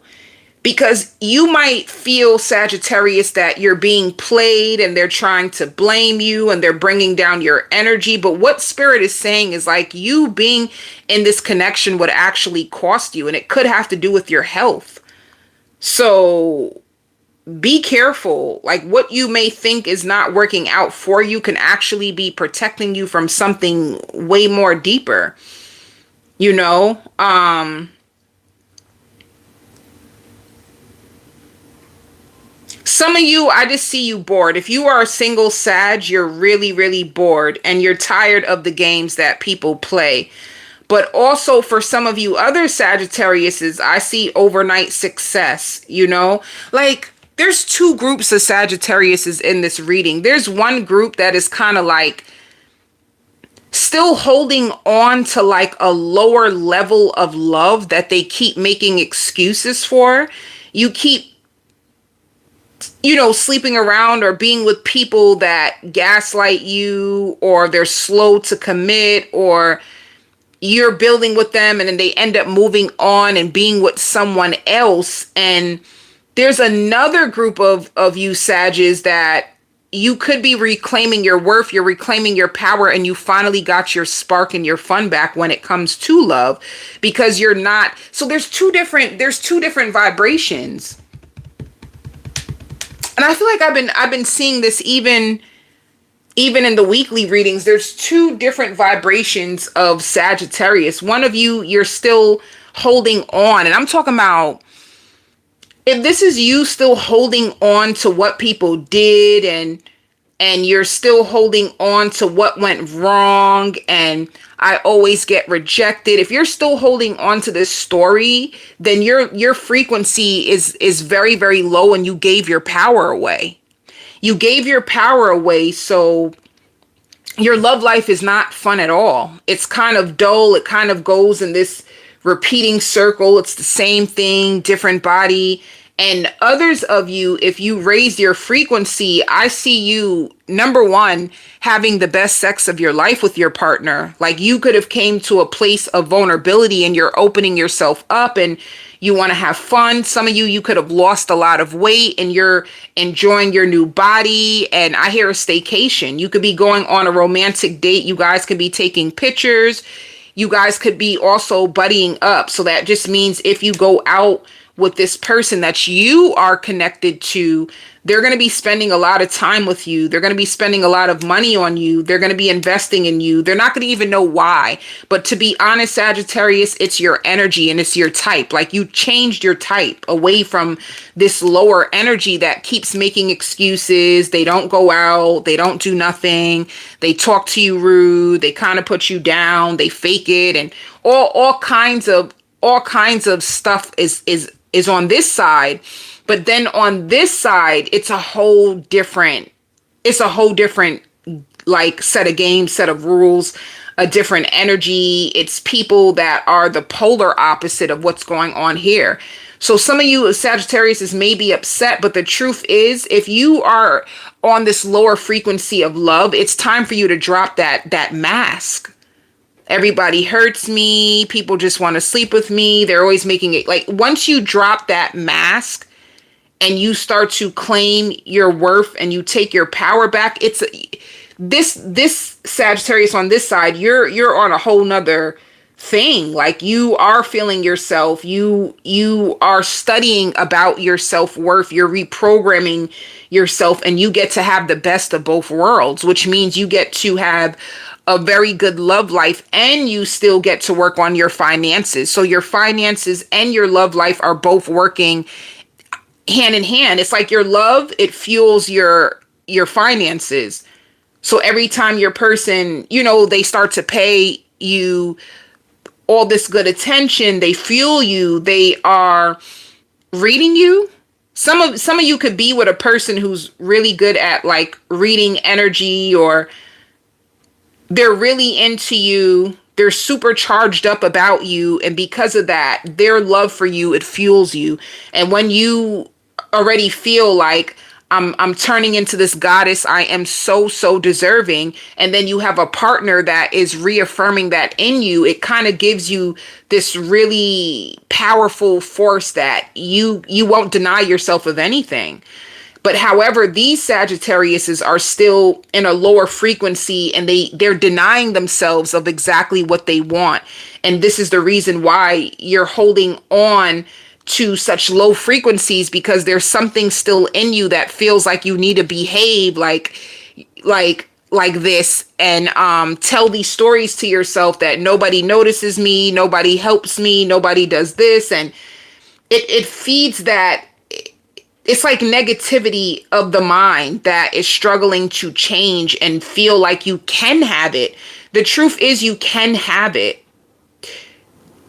Because you might feel, Sagittarius, that you're being played and they're trying to blame you and they're bringing down your energy. But what Spirit is saying is like, you being in this connection would actually cost you, and it could have to do with your health. So be careful. Like, what you may think is not working out for you can actually be protecting you from something way more deeper, you know? Some of you, I just see you bored. If you are a single Sag, you're really, really bored and you're tired of the games that people play. But also for some of you other Sagittariuses, I see overnight success, you know? Like, there's two groups of Sagittariuses in this reading. There's one group that is kind of like still holding on to like a lower level of love that they keep making excuses for. You keep, you know, sleeping around or being with people that gaslight you, or they're slow to commit, or you're building with them and then they end up moving on and being with someone else. And there's another group of you Sages that you could be reclaiming your worth, you're reclaiming your power, and you finally got your spark and your fun back when it comes to love, because you're not. So there's two different vibrations. And I feel like I've been seeing this even in the weekly readings. There's two different vibrations of Sagittarius. One of you, you're still holding on, and I'm talking about, if this is you still holding on to what people did, and you're still holding on to what went wrong, and I always get rejected. If you're still holding on to this story, then your frequency is very, very low, and you gave your power away. You gave your power away, so your love life is not fun at all. It's kind of dull. It kind of goes in this repeating circle. It's the same thing, different body. And others of you, if you raise your frequency, I see you, number one, having the best sex of your life with your partner. Like, you could have came to a place of vulnerability and you're opening yourself up and you want to have fun. Some of you could have lost a lot of weight and you're enjoying your new body. And I hear a staycation. You could be going on a romantic date. You guys could be taking pictures. You guys could be also buddying up. So that just means if you go out with this person that you are connected to, they're going to be spending a lot of time with you. They're going to be spending a lot of money on you. They're going to be investing in you. They're not going to even know why. But to be honest, Sagittarius, it's your energy and it's your type. Like, you changed your type away from this lower energy that keeps making excuses. They don't go out. They don't do nothing. They talk to you rude. They kind of put you down. They fake it, and all kinds of stuff is on this side. But then on this side, it's a whole different like set of games, set of rules, a different energy. It's people that are the polar opposite of what's going on here. So some of you Sagittarius may be upset, but the truth is, if you are on this lower frequency of love, it's time for you to drop that mask. Everybody hurts me. People just want to sleep with me. They're always making it, like, once you drop that mask and you start to claim your worth and you take your power back, it's this Sagittarius on this side, you're on a whole nother thing. Like, you are feeling yourself. You are studying about your self-worth. You're reprogramming yourself, and you get to have the best of both worlds, which means you get to have a very good love life, and you still get to work on your finances. So your finances and your love life are both working hand in hand. It's like your love, it fuels your finances. So every time your person, they start to pay you all this good attention, they fuel you, they are reading you. Some of you could be with a person who's really good at, like, reading energy, or they're really into you. They're super charged up about you. And because of that, their love for you, it fuels you. And when you already feel like, I'm turning into this goddess, I am so deserving, and then you have a partner that is reaffirming that in you, it kind of gives you this really powerful force that you won't deny yourself of anything. But however, these Sagittariuses are still in a lower frequency, and they're denying themselves of exactly what they want. And this is the reason why you're holding on to such low frequencies, because there's something still in you that feels like you need to behave like this, and tell these stories to yourself that nobody notices me, nobody helps me, nobody does this. And it feeds that. It's like negativity of the mind that is struggling to change and feel like you can have it. The truth is, you can have it.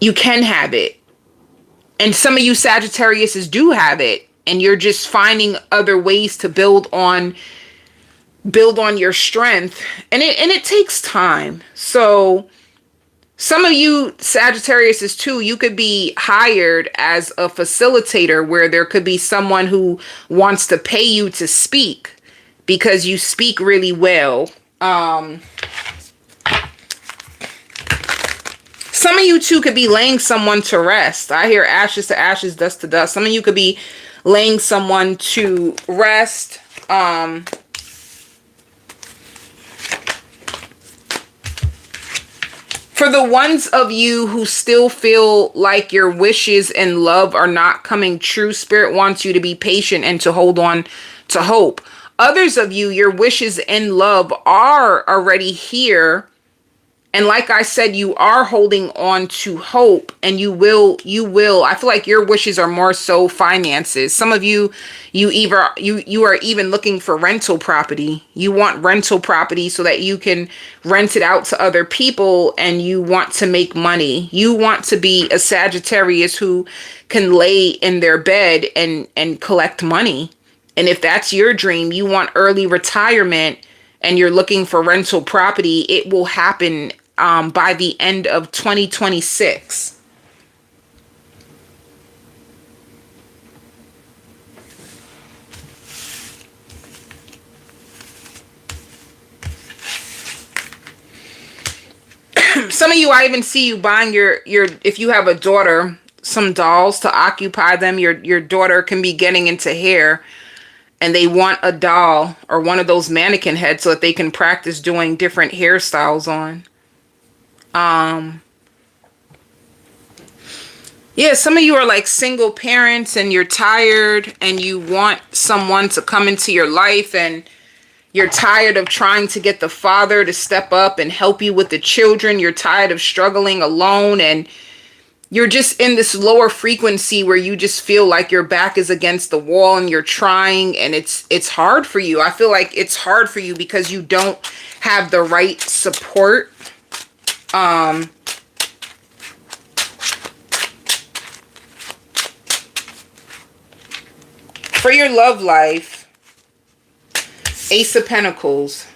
You can have it. And some of you Sagittariuses do have it, and you're just finding other ways to build on your strength, and it takes time. So some of you Sagittariuses too, you could be hired as a facilitator, where there could be someone who wants to pay you to speak because you speak really well. Some of you too could be laying someone to rest. I hear ashes to ashes, dust to dust. Some of you could be laying someone to rest. For the ones of you who still feel like your wishes and love are not coming true, Spirit wants you to be patient and to hold on to hope. Others of you, your wishes and love are already here. And like I said, you are holding on to hope, and you will. I feel like your wishes are more so finances. Some of you, you are even looking for rental property. You want rental property so that you can rent it out to other people, and you want to make money. You want to be a Sagittarius who can lay in their bed and collect money. And if that's your dream, you want early retirement, and you're looking for rental property, it will happen by the end of 2026. Some of you, I even see you buying your if you have a daughter, some dolls to occupy them. Your daughter can be getting into hair, and they want a doll or one of those mannequin heads so that they can practice doing different hairstyles on. Yeah, some of you are like single parents and you're tired and you want someone to come into your life, and you're tired of trying to get the father to step up and help you with the children. You're tired of struggling alone, and you're just in this lower frequency where you just feel like your back is against the wall and you're trying, and it's hard for you. I feel like it's hard for you because you don't have the right support. For your love life, Ace of Pentacles,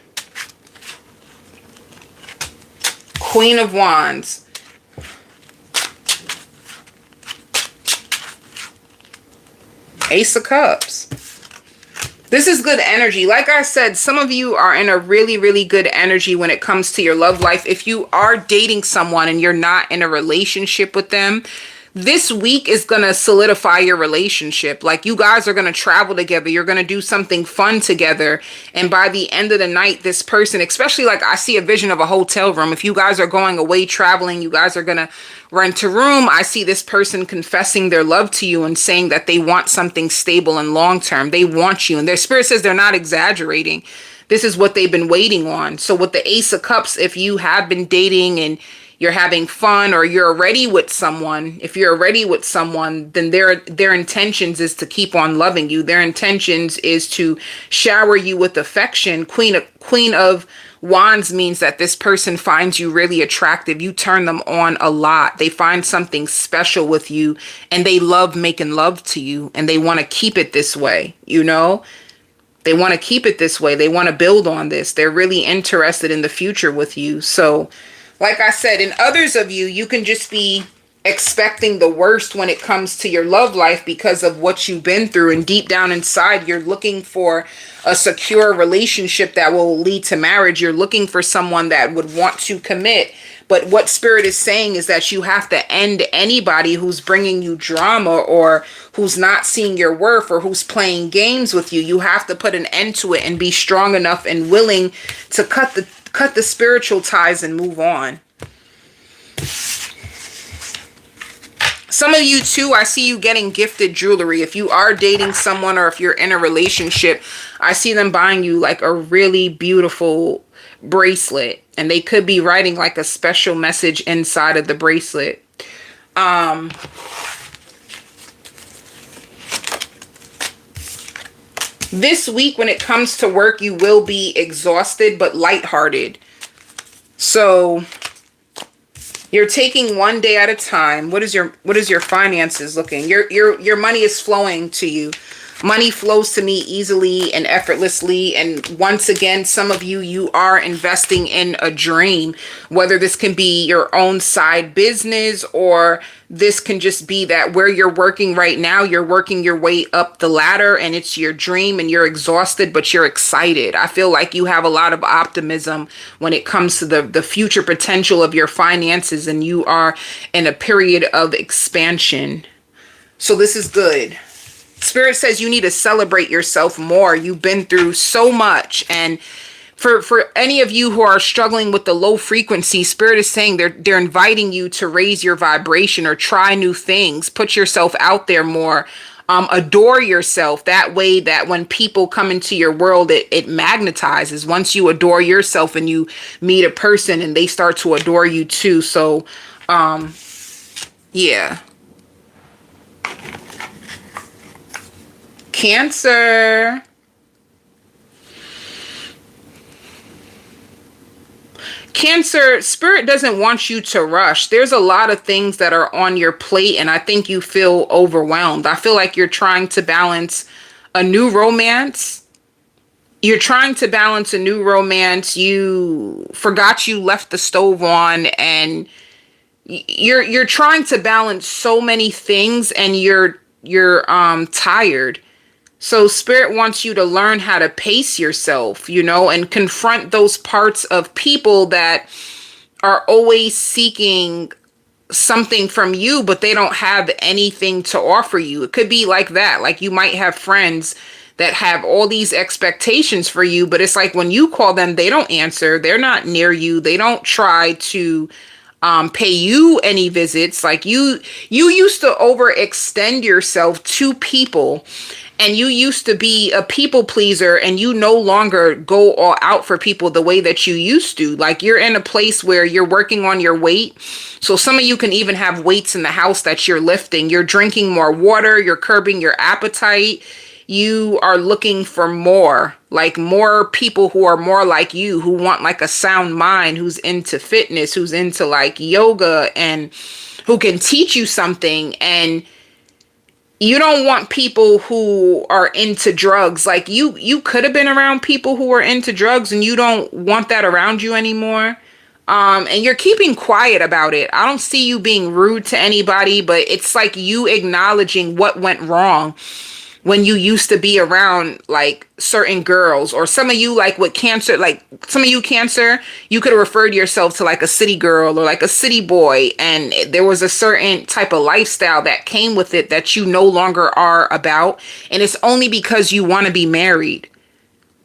Queen of Wands, Ace of Cups. This is good energy. Like I said, some of you are in a really, really good energy when it comes to your love life. If you are dating someone and you're not in a relationship with them, this week is going to solidify your relationship. Like, you guys are going to travel together. You're going to do something fun together. And by the end of the night, this person, especially like I see a vision of a hotel room. If you guys are going away traveling, you guys are going to rent a room. I see this person confessing their love to you and saying that they want something stable and long term. They want you. And their spirit says they're not exaggerating. This is what they've been waiting on. So with the Ace of Cups, if you have been dating and you're having fun, or you're already with someone, if you're already with someone, then their intentions is to keep on loving you. Their intentions is to shower you with affection. Queen of Wands means that this person finds you really attractive. You turn them on a lot. They find something special with you, and they love making love to you, and they want to keep it this way, you know? They want to keep it this way. They want to build on this. They're really interested in the future with you. So, like I said, in others of you, you can just be expecting the worst when it comes to your love life because of what you've been through. And deep down inside, you're looking for a secure relationship that will lead to marriage. You're looking for someone that would want to commit. But what Spirit is saying is that you have to end anybody who's bringing you drama, or who's not seeing your worth, or who's playing games with you. You have to put an end to it and be strong enough and willing to cut the spiritual ties and move on. Some of you too, I see you getting gifted jewelry. If you are dating someone, or if you're in a relationship, I see them buying you like a really beautiful bracelet, and they could be writing like a special message inside of the bracelet. This week, when it comes to work, you will be exhausted but lighthearted. So you're taking one day at a time. What is your finances looking? Your money is flowing to you. Money flows to me easily and effortlessly. And once again, some of you are investing in a dream, whether this can be your own side business, or this can just be that where you're working right now, you're working your way up the ladder and it's your dream, and you're exhausted, but you're excited. I feel like you have a lot of optimism when it comes to the future potential of your finances, and you are in a period of expansion. So this is good. Spirit says you need to celebrate yourself more. You've been through so much. And for any of you who are struggling with the low frequency, Spirit is saying they're inviting you to raise your vibration or try new things. Put yourself out there more. Adore yourself. That way that when people come into your world, it magnetizes. Once you adore yourself and you meet a person and they start to adore you too. So, yeah. Cancer. Cancer, Spirit doesn't want you to rush. There's a lot of things that are on your plate, and I think you feel overwhelmed. I feel like you're trying to balance a new romance. You're trying to balance a new romance. You forgot you left the stove on, and you're trying to balance so many things, and you're tired. So Spirit wants you to learn how to pace yourself, you know, and confront those parts of people that are always seeking something from you, but they don't have anything to offer you. It could be like that. Like, you might have friends that have all these expectations for you, but it's like when you call them, they don't answer. They're not near you. They don't try to pay you any visits. Like you used to overextend yourself to people, and you used to be a people pleaser, and you no longer go all out for people the way that you used to. Like, you're in a place where you're working on your weight. So some of you can even have weights in the house that you're lifting. You're drinking more water, you're curbing your appetite. You are looking for more, like more people who are more like you, who want like a sound mind, who's into fitness, who's into like yoga, and who can teach you something. And you don't want people who are into drugs. Like, you could have been around people who are into drugs, and you don't want that around you anymore. And you're keeping quiet about it. I don't see you being rude to anybody, but it's like you acknowledging what went wrong when you used to be around like certain girls. Or some of you, like with cancer, like some of you cancer, you could have referred yourself to like a city girl or like a city boy, and there was a certain type of lifestyle that came with it that you no longer are about, and it's only because you want to be married.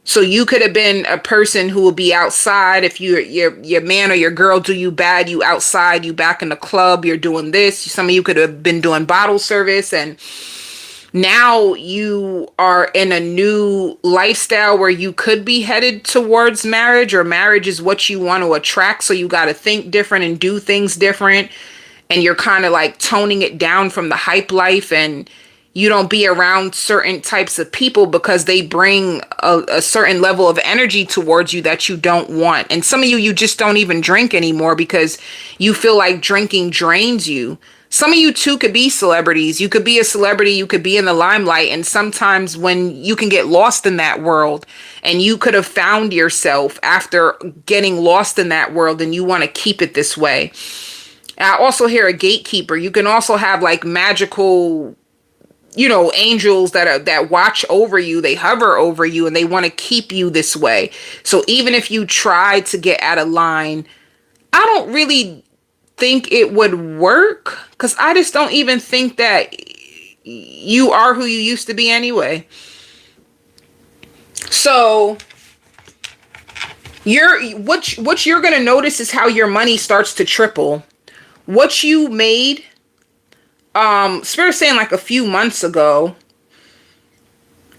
So you could have been a person who will be outside. If your man or your girl do you bad, you outside, you back in the club, you're doing this. Some of you could have been doing bottle service, and now you are in a new lifestyle where you could be headed towards marriage, or marriage is what you want to attract. So you got to think different and do things different. And you're kind of like toning it down from the hype life, and you don't be around certain types of people because they bring a certain level of energy towards you that you don't want. And some of you just don't even drink anymore because you feel like drinking drains you. Some of you too could be celebrities. You could be a celebrity, you could be in the limelight, and sometimes when you can get lost in that world, and you could have found yourself after getting lost in that world, and you want to keep it this way. I also hear a gatekeeper. You can also have like magical, angels that watch over you, they hover over you, and they want to keep you this way. So even if you try to get out of line, I don't really think it would work, because I just don't even think that you are who you used to be anyway. So what you're gonna notice is how your money starts to triple. What you made, Spirit's saying like a few months ago,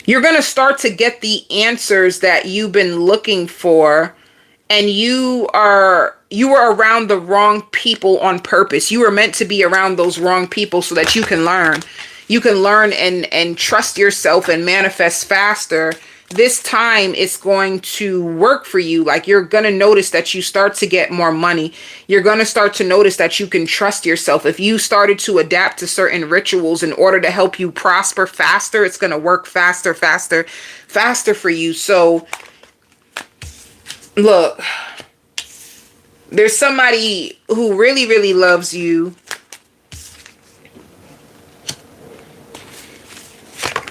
you're gonna start to get the answers that you've been looking for, and you were around the wrong people on purpose. You were meant to be around those wrong people so that you can learn. You can learn and trust yourself and manifest faster. This time it's going to work for you. Like, you're going to notice that you start to get more money. You're going to start to notice that you can trust yourself. If you started to adapt to certain rituals in order to help you prosper faster, it's going to work faster for you. So look, there's somebody who really, really loves you.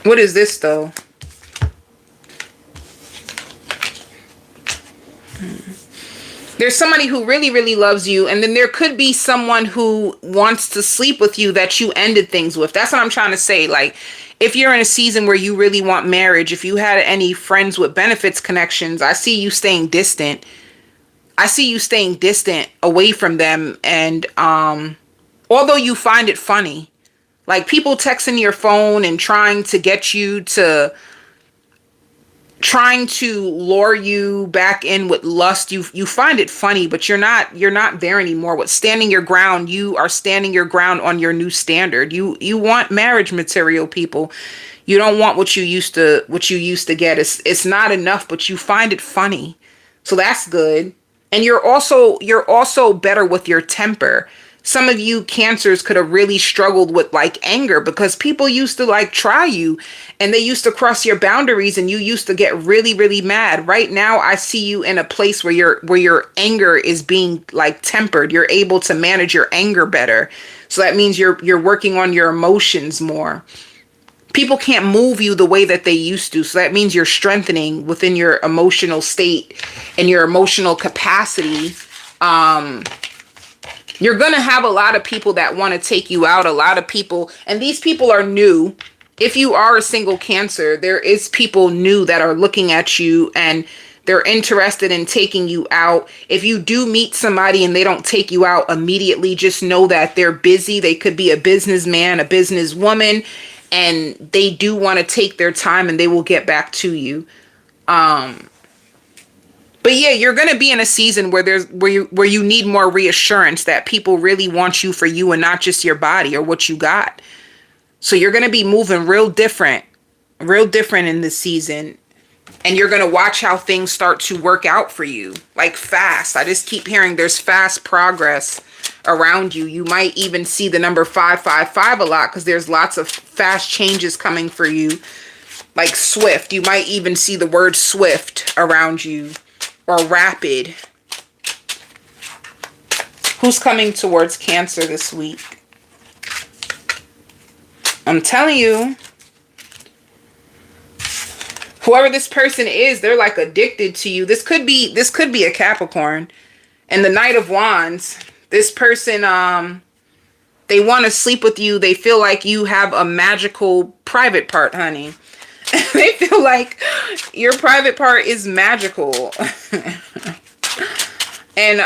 What is this, though? There's somebody who really, really loves you. And then there could be someone who wants to sleep with you that you ended things with. That's what I'm trying to say. Like, if you're in a season where you really want marriage, if you had any friends with benefits connections, I see you staying distant. I see you staying distant away from them. And although you find it funny, like people texting your phone and trying to get you to, trying to lure you back in with lust, you find it funny, but you're not there anymore. With standing your ground, you are standing your ground on your new standard. You want marriage material, people. You don't want what you used to get. It's not enough, but you find it funny. So that's good. And you're also better with your temper. Some of you cancers could have really struggled with like anger, because people used to like try you and they used to cross your boundaries, and you used to get really, really mad. Right now, I see you in a place where your anger is being like tempered. You're able to manage your anger better. So that means you're working on your emotions more. People can't move you the way that they used to. So that means you're strengthening within your emotional state and your emotional capacity. You're going to have a lot of people that want to take you out. A lot of people, and these people are new. If you are a single Cancer, there is people new that are looking at you, and They're interested in taking you out. If you do meet somebody and they don't take you out immediately, just know that they're busy. They could be a businessman, a businesswoman, and they do want to take their time, and they will get back to you. But yeah, you're going to be in a season where you need more reassurance that people really want you for you and not just your body or what you got. So you're going to be moving real different in this season. And you're going to watch how things start to work out for you, like fast. I just keep hearing there's fast progress around you. You might even see the number 555 a lot because there's lots of fast changes coming for you, like swift. You might even see the word swift around you, or rapid. Who's coming towards Cancer this week? I'm telling you, whoever this person is, they're like addicted to you. This could be a Capricorn. And the Knight of Wands, this person, they want to sleep with you. They feel like you have a magical private part, honey. They feel like your private part is magical. And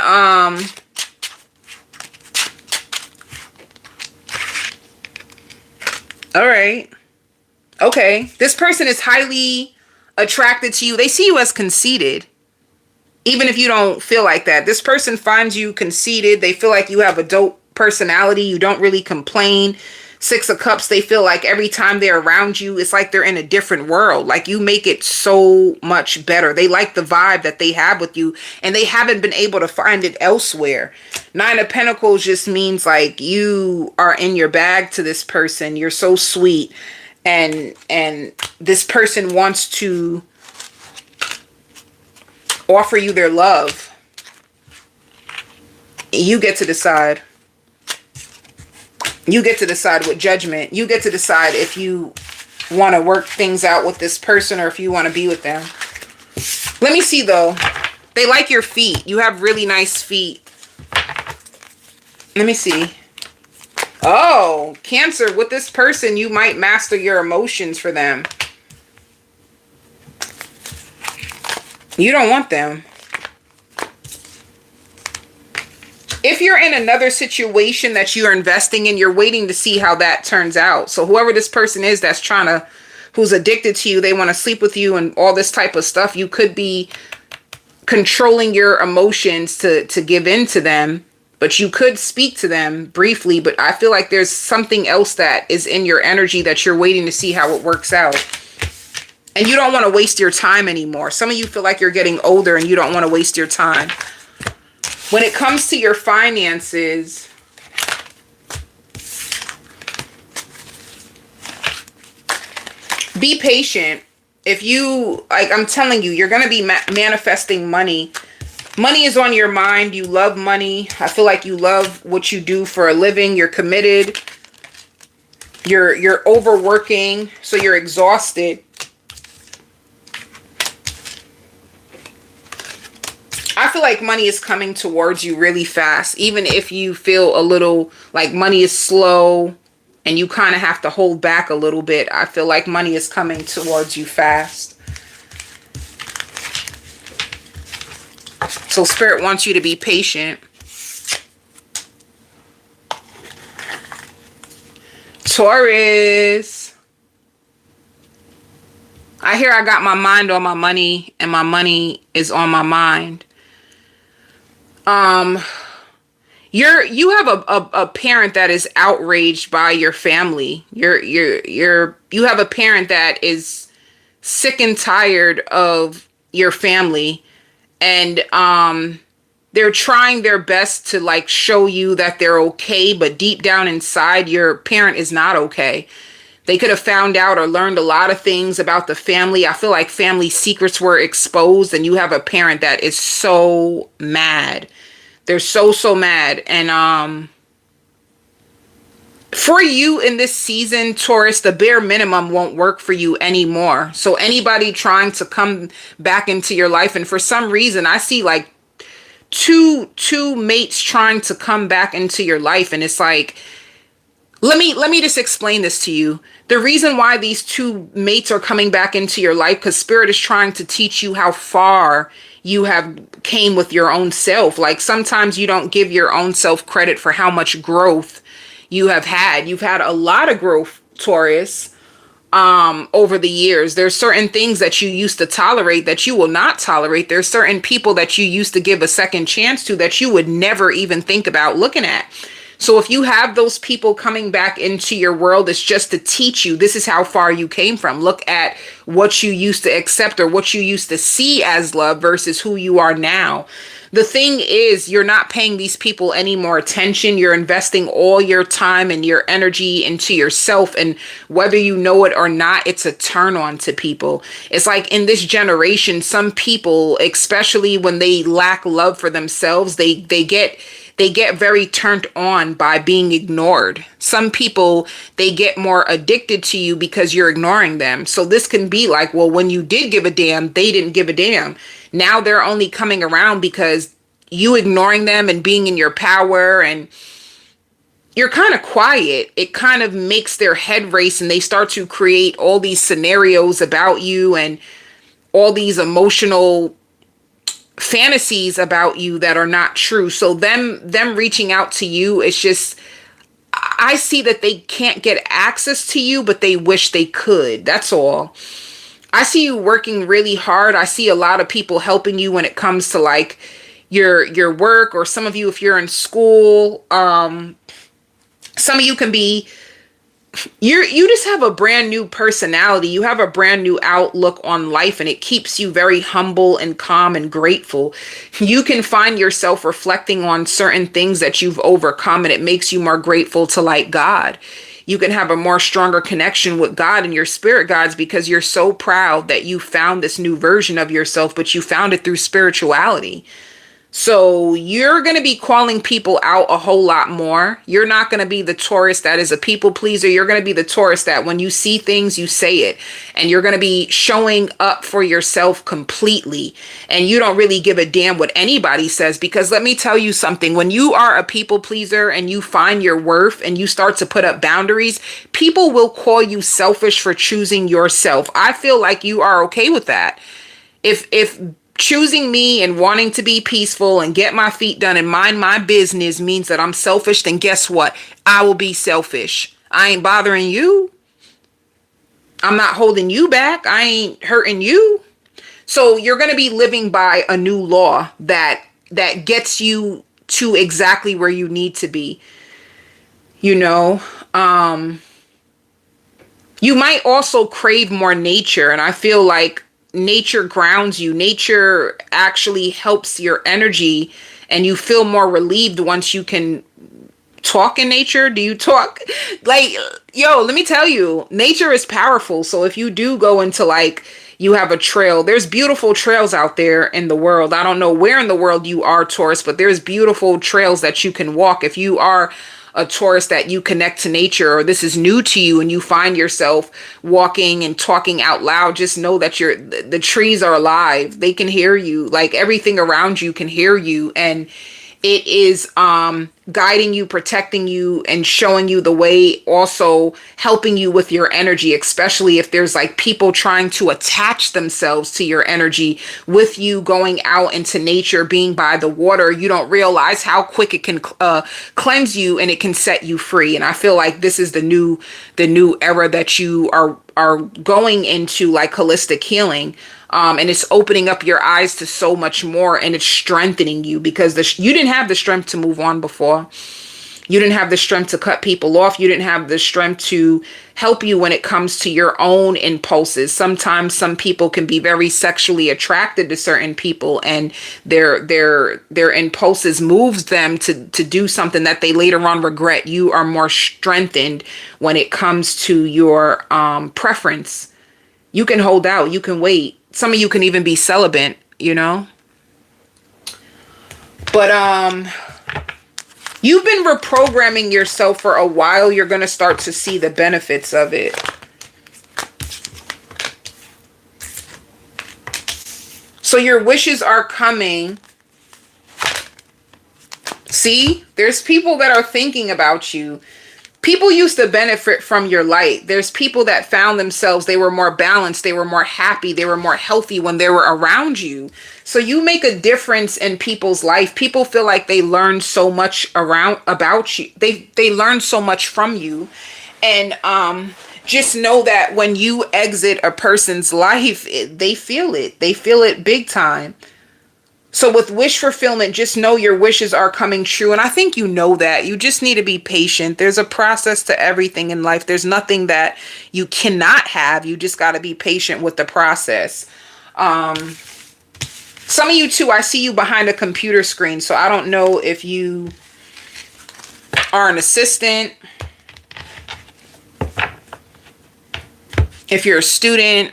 all right. Okay. This person is highly attracted to you. They see you as conceited. Even if you don't feel like that. This person finds you conceited. They feel like you have a dope personality. You don't really complain. 6 of Cups, they feel like every time they're around you, it's like they're in a different world. Like you make it so much better. They like the vibe that they have with you, and they haven't been able to find it elsewhere. 9 of Pentacles just means like you are in your bag to this person. You're so sweet. And this person wants to offer you their love. You get to decide. You get to decide with judgment. You get to decide if you want to work things out with this person or if you want to be with them. Let me see though. They like your feet. You have really nice feet. Let me see. Oh, Cancer, with this person, you might master your emotions for them. You don't want them. If you're in another situation that you're investing in, you're waiting to see how that turns out. So whoever this person is that's who's addicted to you, they want to sleep with you and all this type of stuff, you could be controlling your emotions to give in to them. But you could speak to them briefly, but I feel like there's something else that is in your energy that you're waiting to see how it works out. And you don't want to waste your time anymore. Some of you feel like you're getting older and you don't want to waste your time. When it comes to your finances, be patient. If you, like I'm telling you, you're going to be manifesting money. Money is on your mind. You love money. I feel like you love what you do for a living. You're committed. You're overworking, so you're exhausted. I feel like money is coming towards you really fast, even if you feel a little like money is slow and you kind of have to hold back a little bit. I feel like money is coming towards you fast. So Spirit wants you to be patient. Taurus. I hear I got my mind on my money and my money is on my mind. You have a parent that is outraged by your family. You have a parent that is sick and tired of your family, and they're trying their best to like show you that they're okay, but deep down inside your parent is not okay. They could have found out or learned a lot of things about the family. I feel like family secrets were exposed, and you have a parent that is so mad. They're so mad. And for you in this season, Taurus, the bare minimum won't work for you anymore. So anybody trying to come back into your life, and for some reason I see like two mates trying to come back into your life, and it's like Let me just explain this to you. The reason why these two mates are coming back into your life, because spirit is trying to teach you how far you have came with your own self. Like sometimes you don't give your own self credit for how much growth you have had. You've had a lot of growth, Taurus, over the years. There's certain things that you used to tolerate that you will not tolerate. There's certain people that you used to give a second chance to that you would never even think about looking at. So if you have those people coming back into your world, it's just to teach you this is how far you came from. Look at what you used to accept or what you used to see as love versus who you are now. The thing is, you're not paying these people any more attention. You're investing all your time and your energy into yourself. And whether you know it or not, it's a turn on to people. It's like in this generation, some people, especially when they lack love for themselves, they get very turned on by being ignored. Some people, they get more addicted to you because you're ignoring them. So this can be like, well, when you did give a damn, they didn't give a damn. Now they're only coming around because you ignoring them and being in your power and you're kind of quiet. It kind of makes their head race and they start to create all these scenarios about you and all these emotional fantasies about you that are not true. So them reaching out to you, it's just, I see that they can't get access to you, but they wish they could. That's all. I see you working really hard. I see a lot of people helping you when it comes to like your work, or some of you if you're in school. Some of you can be, you just have a brand new personality. You have a brand new outlook on life, and it keeps you very humble and calm and grateful. You can find yourself reflecting on certain things that you've overcome, and it makes you more grateful to like God. You can have a more stronger connection with God and your spirit guides because you're so proud that you found this new version of yourself, but you found it through spirituality. So you're going to be calling people out a whole lot more. You're not going to be the Taurus that is a people pleaser. You're going to be the Taurus that when you see things, you say it. And you're going to be showing up for yourself completely. And you don't really give a damn what anybody says. Because let me tell you something. When you are a people pleaser and you find your worth and you start to put up boundaries, people will call you selfish for choosing yourself. I feel like you are okay with that. If choosing me and wanting to be peaceful and get my feet done and mind my business means that I'm selfish, then guess what? I will be selfish. I ain't bothering you. I'm not holding you back. I ain't hurting you. So you're going to be living by a new law that gets you to exactly where you need to be. You know, you might also crave more nature, and I feel like nature grounds you. Nature actually helps your energy and you feel more relieved once you can talk in nature. Do you talk? Like, yo, let me tell you, nature is powerful. So if you do go into like, you have a trail, there's beautiful trails out there in the world. I don't know where in the world you are, Taurus, but there's beautiful trails that you can walk. If you are a Taurus that you connect to nature, or this is new to you and you find yourself walking and talking out loud, just know that the trees are alive. They can hear you. Like everything around you can hear you. And it is guiding you, protecting you, and showing you the way, also helping you with your energy, especially if there's like people trying to attach themselves to your energy. With you going out into nature, being by the water, you don't realize how quick it can cleanse you and it can set you free. And I feel like this is the new era that you are going into, like holistic healing. And it's opening up your eyes to so much more, and it's strengthening you because you didn't have the strength to move on before. You didn't have the strength to cut people off. You didn't have the strength to help you when it comes to your own impulses. Sometimes some people can be very sexually attracted to certain people, and their impulses moves them to do something that they later on regret. You are more strengthened when it comes to your preference. You can hold out. You can wait. Some of you can even be celibate, you know. But you've been reprogramming yourself for a while. You're going to start to see the benefits of it. So your wishes are coming. See, there's people that are thinking about you. people used to benefit from your light. There's people that found themselves, they were more balanced, they were more happy, they were more healthy when they were around you. So you make a difference in people's life. People feel like they learn so much about you. They learn so much from you. And just know that when you exit a person's life, they feel it. They feel it big time. So with wish fulfillment, just know your wishes are coming true. And I think you know that. You just need to be patient. There's a process to everything in life. There's nothing that you cannot have. You just got to be patient with the process. Some of you too, I see you behind a computer screen. So I don't know if you are an assistant, if you're a student,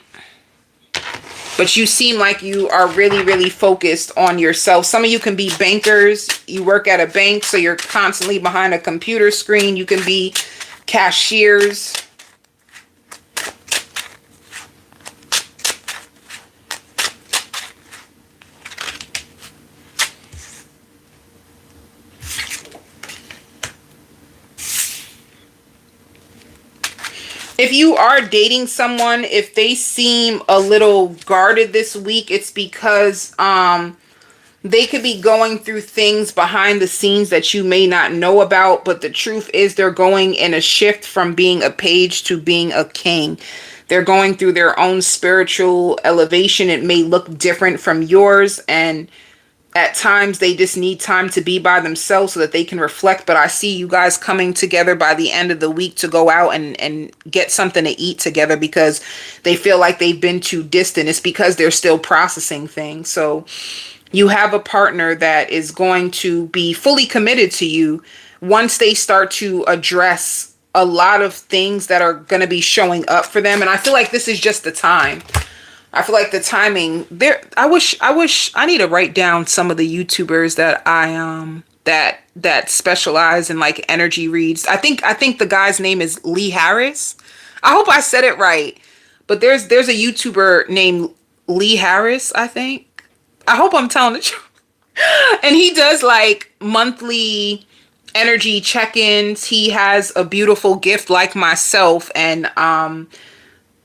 but you seem like you are really, really focused on yourself. Some of you can be bankers. You work at a bank, so you're constantly behind a computer screen. You can be cashiers. If you are dating someone, if they seem a little guarded this week, it's because they could be going through things behind the scenes that you may not know about. But the truth is they're going in a shift from being a page to being a king. They're going through their own spiritual elevation. It may look different from yours, and at times they just need time to be by themselves so that they can reflect. But I see you guys coming together by the end of the week to go out and get something to eat together because they feel like they've been too distant. It's because they're still processing things. So you have a partner that is going to be fully committed to you once they start to address a lot of things that are going to be showing up for them. And I feel like this is just the time. I feel like the timing there. I wish I need to write down some of the YouTubers that that specialize in like energy reads. I think the guy's name is Lee Harris. I hope I said it right. But there's a YouTuber named Lee Harris, I think. I hope I'm telling the truth. And he does like monthly energy check-ins. He has a beautiful gift like myself, and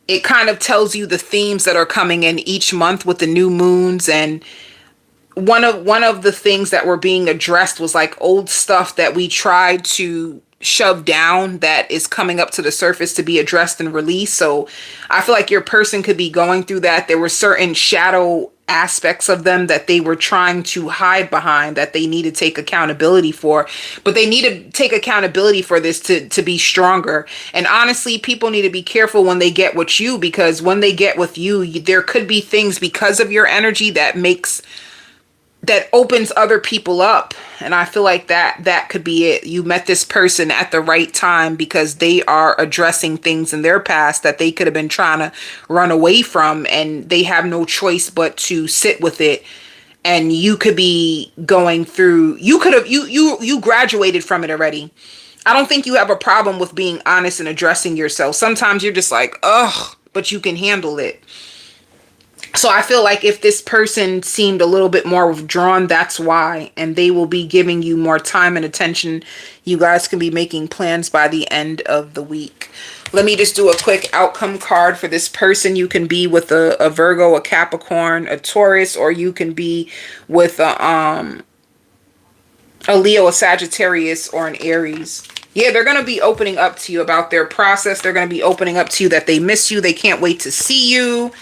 it kind of tells you the themes that are coming in each month with the new moons. And one of the things that were being addressed was like old stuff that we tried to shove down that is coming up to the surface to be addressed and released. So I feel like your person could be going through that. There were certain shadow aspects of them that they were trying to hide behind that they need to take accountability for, but they need to take accountability for this to be stronger. And honestly, people need to be careful when they get with you, because when they get with you, there could be things because of your energy that opens other people up. And I feel like that could be it. You met this person at the right time because they are addressing things in their past that they could have been trying to run away from, and they have no choice but to sit with it. And you could be going through, you graduated from it already. I don't think you have a problem with being honest and addressing yourself. Sometimes you're just like, ugh, but you can handle it. So I feel like if this person seemed a little bit more withdrawn, that's why. And they will be giving you more time and attention. You guys can be making plans by the end of the week. Let me just do a quick outcome card for this person. You can be with a Virgo, a Capricorn, a Taurus, or you can be with a Leo, a Sagittarius, or an Aries. Yeah, they're going to be opening up to you about their process. They're going to be opening up to you that they miss you. They can't wait to see you.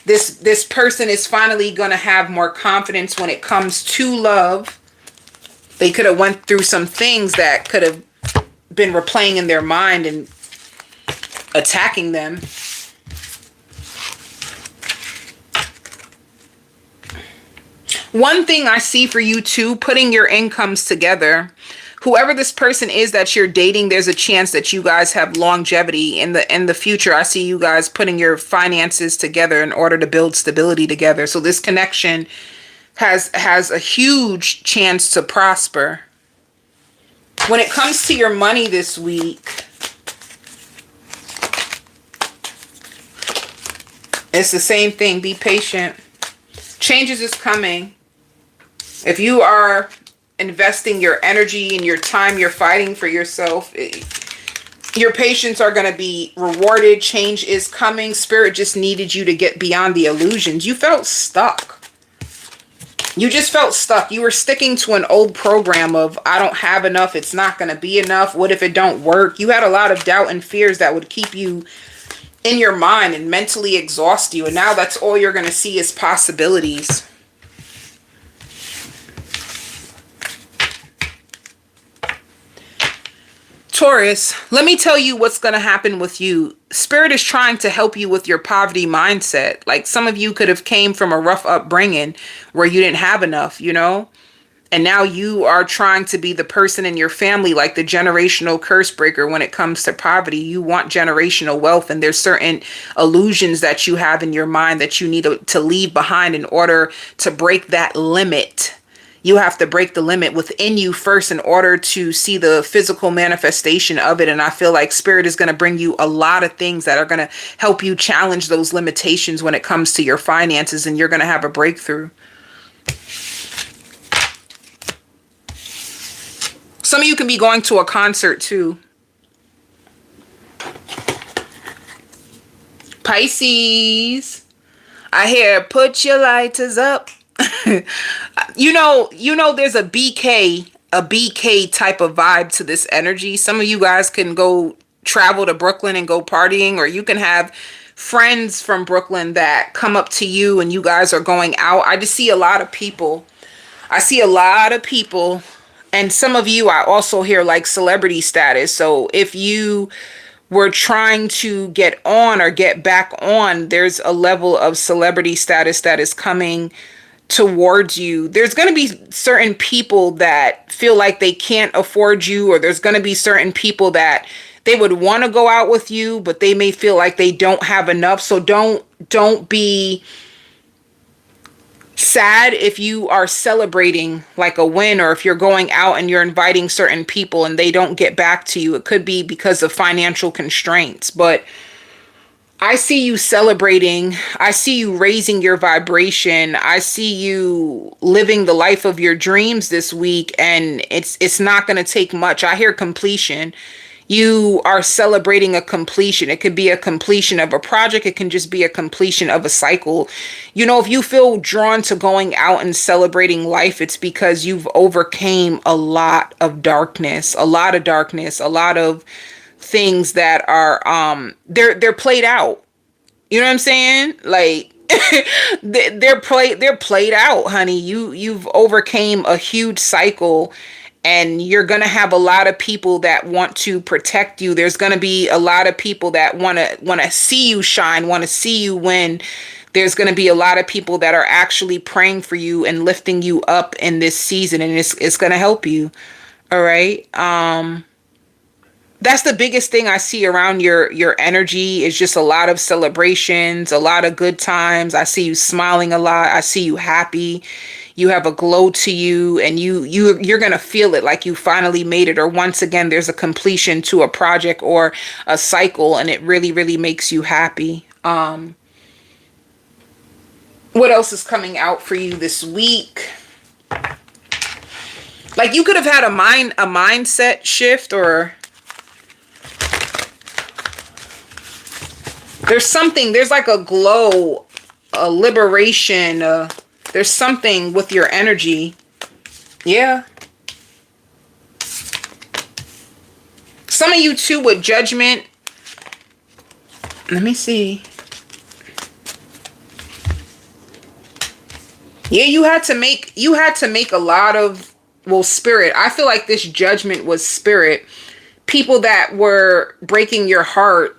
This person is finally going to have more confidence when it comes to love. They could have went through some things that could have been replaying in their mind and attacking them. One thing I see for you too, putting your incomes together. Whoever this person is that you're dating, there's a chance that you guys have longevity in the future. I see you guys putting your finances together in order to build stability together. So this connection has a huge chance to prosper. When it comes to your money this week, it's the same thing. Be patient. Changes is coming. If you are investing your energy and your time, you're fighting for yourself, Your patients are going to be rewarded. Change is coming. Spirit just needed you to get beyond the illusions. You felt stuck. You just felt stuck. You were sticking to an old program of, I don't have enough. It's not going to be enough. What if it don't work? You had a lot of doubt and fears that would keep you in your mind and mentally exhaust you. And now that's all you're going to see is possibilities. Taurus, let me tell you what's going to happen with you. Spirit is trying to help you with your poverty mindset. Like some of you could have came from a rough upbringing where you didn't have enough, you know? And now you are trying to be the person in your family, like the generational curse breaker when it comes to poverty. You want generational wealth, and there's certain illusions that you have in your mind that you need to leave behind in order to break that limit. You have to break the limit within you first in order to see the physical manifestation of it. And I feel like Spirit is going to bring you a lot of things that are going to help you challenge those limitations when it comes to your finances, and you're going to have a breakthrough. Some of you can be going to a concert too. Pisces, I hear put your lighters up. you know, there's a BK type of vibe to this energy. Some of you guys can go travel to Brooklyn and go partying, or you can have friends from Brooklyn that come up to you and you guys are going out. I just see a lot of people. And some of you, I also hear like celebrity status. So if you were trying to get on or get back on, there's a level of celebrity status that is coming towards you. There's going to be certain people that feel like they can't afford you, or there's going to be certain people that they would want to go out with you, but they may feel like they don't have enough. So don't be sad if you are celebrating like a win, or if you're going out and you're inviting certain people and they don't get back to you. It could be because of financial constraints, but I see you celebrating. I see you raising your vibration. I see you living the life of your dreams this week, and it's not going to take much. I hear completion. You are celebrating a completion. It could be a completion of a project. It can just be a completion of a cycle. You know, if you feel drawn to going out and celebrating life, it's because you've overcame a lot of darkness, a lot of things that are they're played out. You know what I'm saying? Like they're played out, honey. You've overcame a huge cycle, and you're going to have a lot of people that want to protect you. There's going to be a lot of people that want to see you shine, want to see you win. There's going to be a lot of people that are actually praying for you and lifting you up in this season, and it's going to help you. All right? That's the biggest thing I see around your energy is just a lot of celebrations, a lot of good times. I see you smiling a lot. I see you happy. You have a glow to you, and you're going to feel it like you finally made it, or once again, there's a completion to a project or a cycle, and it really, really makes you happy. What else is coming out for you this week? Like you could have had a mindset shift, or there's like a glow, a liberation, there's something with your energy. Yeah. Some of you too with judgment. Let me see. Yeah, you had to make a lot of, well, spirit. I feel like this judgment was spirit. People that were breaking your heart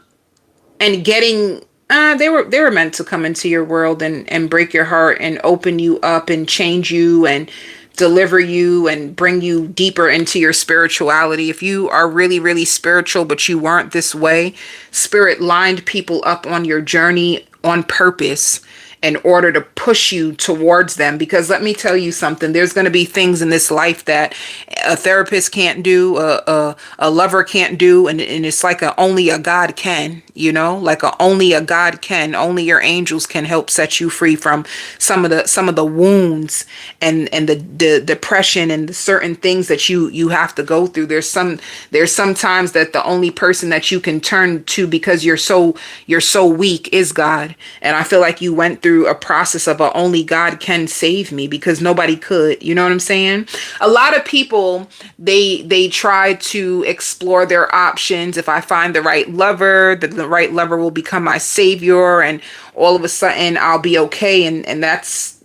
and getting they were meant to come into your world and break your heart and open you up and change you and deliver you and bring you deeper into your spirituality. If you are really, really spiritual, but you weren't this way, spirit lined people up on your journey on purpose in order to push you towards them. Because let me tell you something, there's going to be things in this life that a therapist can't do, a lover can't do, and it's like only a God can. you know, like only a God can, only your angels can help set you free from some of the wounds and the depression and the certain things that you have to go through. There's sometimes that the only person that you can turn to because you're so weak is God. And I feel like you went through a process of a only God can save me, because nobody could. You know what I'm saying? A lot of people, they try to explore their options. If I find the right lover, the right lover will become my savior, and all of a sudden I'll be okay. And that's,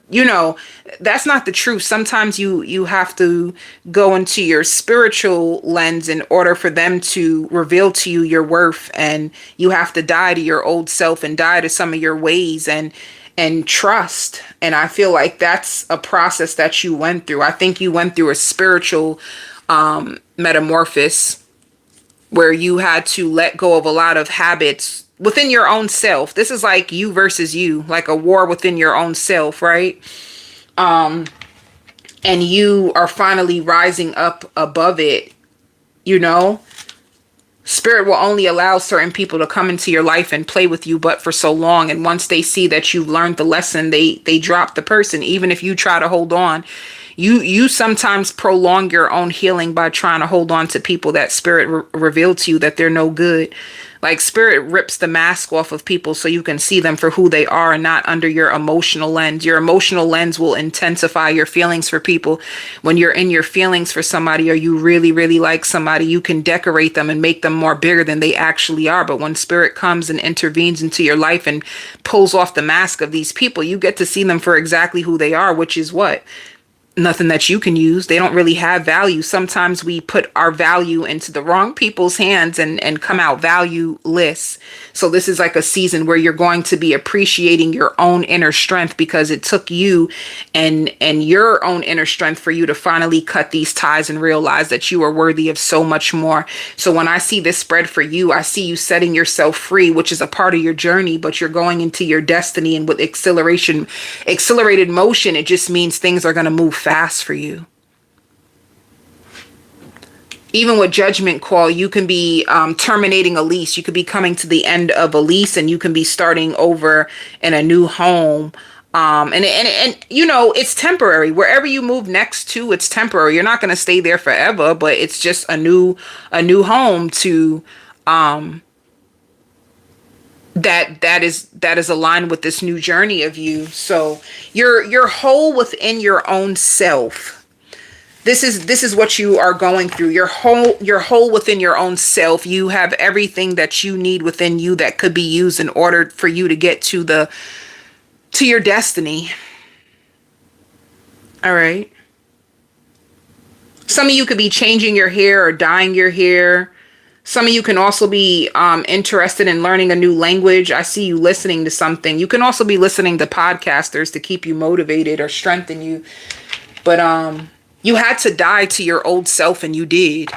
you know, that's not the truth. Sometimes you have to go into your spiritual lens in order for them to reveal to you your worth, and you have to die to your old self and die to some of your ways and trust. And I feel like that's a process that you went through. I think you went through a spiritual metamorphosis where you had to let go of a lot of habits within your own self. This is like you versus you, like a war within your own self, right? And you are finally rising up above it, you know? Spirit will only allow certain people to come into your life and play with you, but for so long. And once they see that you've learned the lesson, they drop the person. Even if you try to hold on, you sometimes prolong your own healing by trying to hold on to people that Spirit revealed to you that they're no good. Like Spirit rips the mask off of people so you can see them for who they are and not under your emotional lens. Your emotional lens will intensify your feelings for people. When you're in your feelings for somebody, or you really, really like somebody, you can decorate them and make them more bigger than they actually are. But when Spirit comes and intervenes into your life and pulls off the mask of these people, you get to see them for exactly who they are, which is what? Nothing that you can use. They don't really have value. Sometimes we put our value into the wrong people's hands and come out valueless. So this is like a season where you're going to be appreciating your own inner strength, because it took you and your own inner strength for you to finally cut these ties and realize that you are worthy of so much more. So when I see this spread for you, I see you setting yourself free, which is a part of your journey, but you're going into your destiny. And with accelerated motion, it just means things are going to move fast for you. Even with judgment call, you can be terminating a lease. You could be coming to the end of a lease, and you can be starting over in a new home. And you know, it's temporary. Wherever you move next to, it's temporary. You're not going to stay there forever, but it's just a new home to that is aligned with this new journey of you. So you're whole within your own self. This is what you are going through. You're whole within your own self. You have everything that you need within you that could be used in order for you to get to your destiny. All right. Some of you could be changing your hair or dyeing your hair. Some of you can also be interested in learning a new language. I see you listening to something. You can also be listening to podcasters to keep you motivated or strengthen you. But you had to die to your old self, and you did.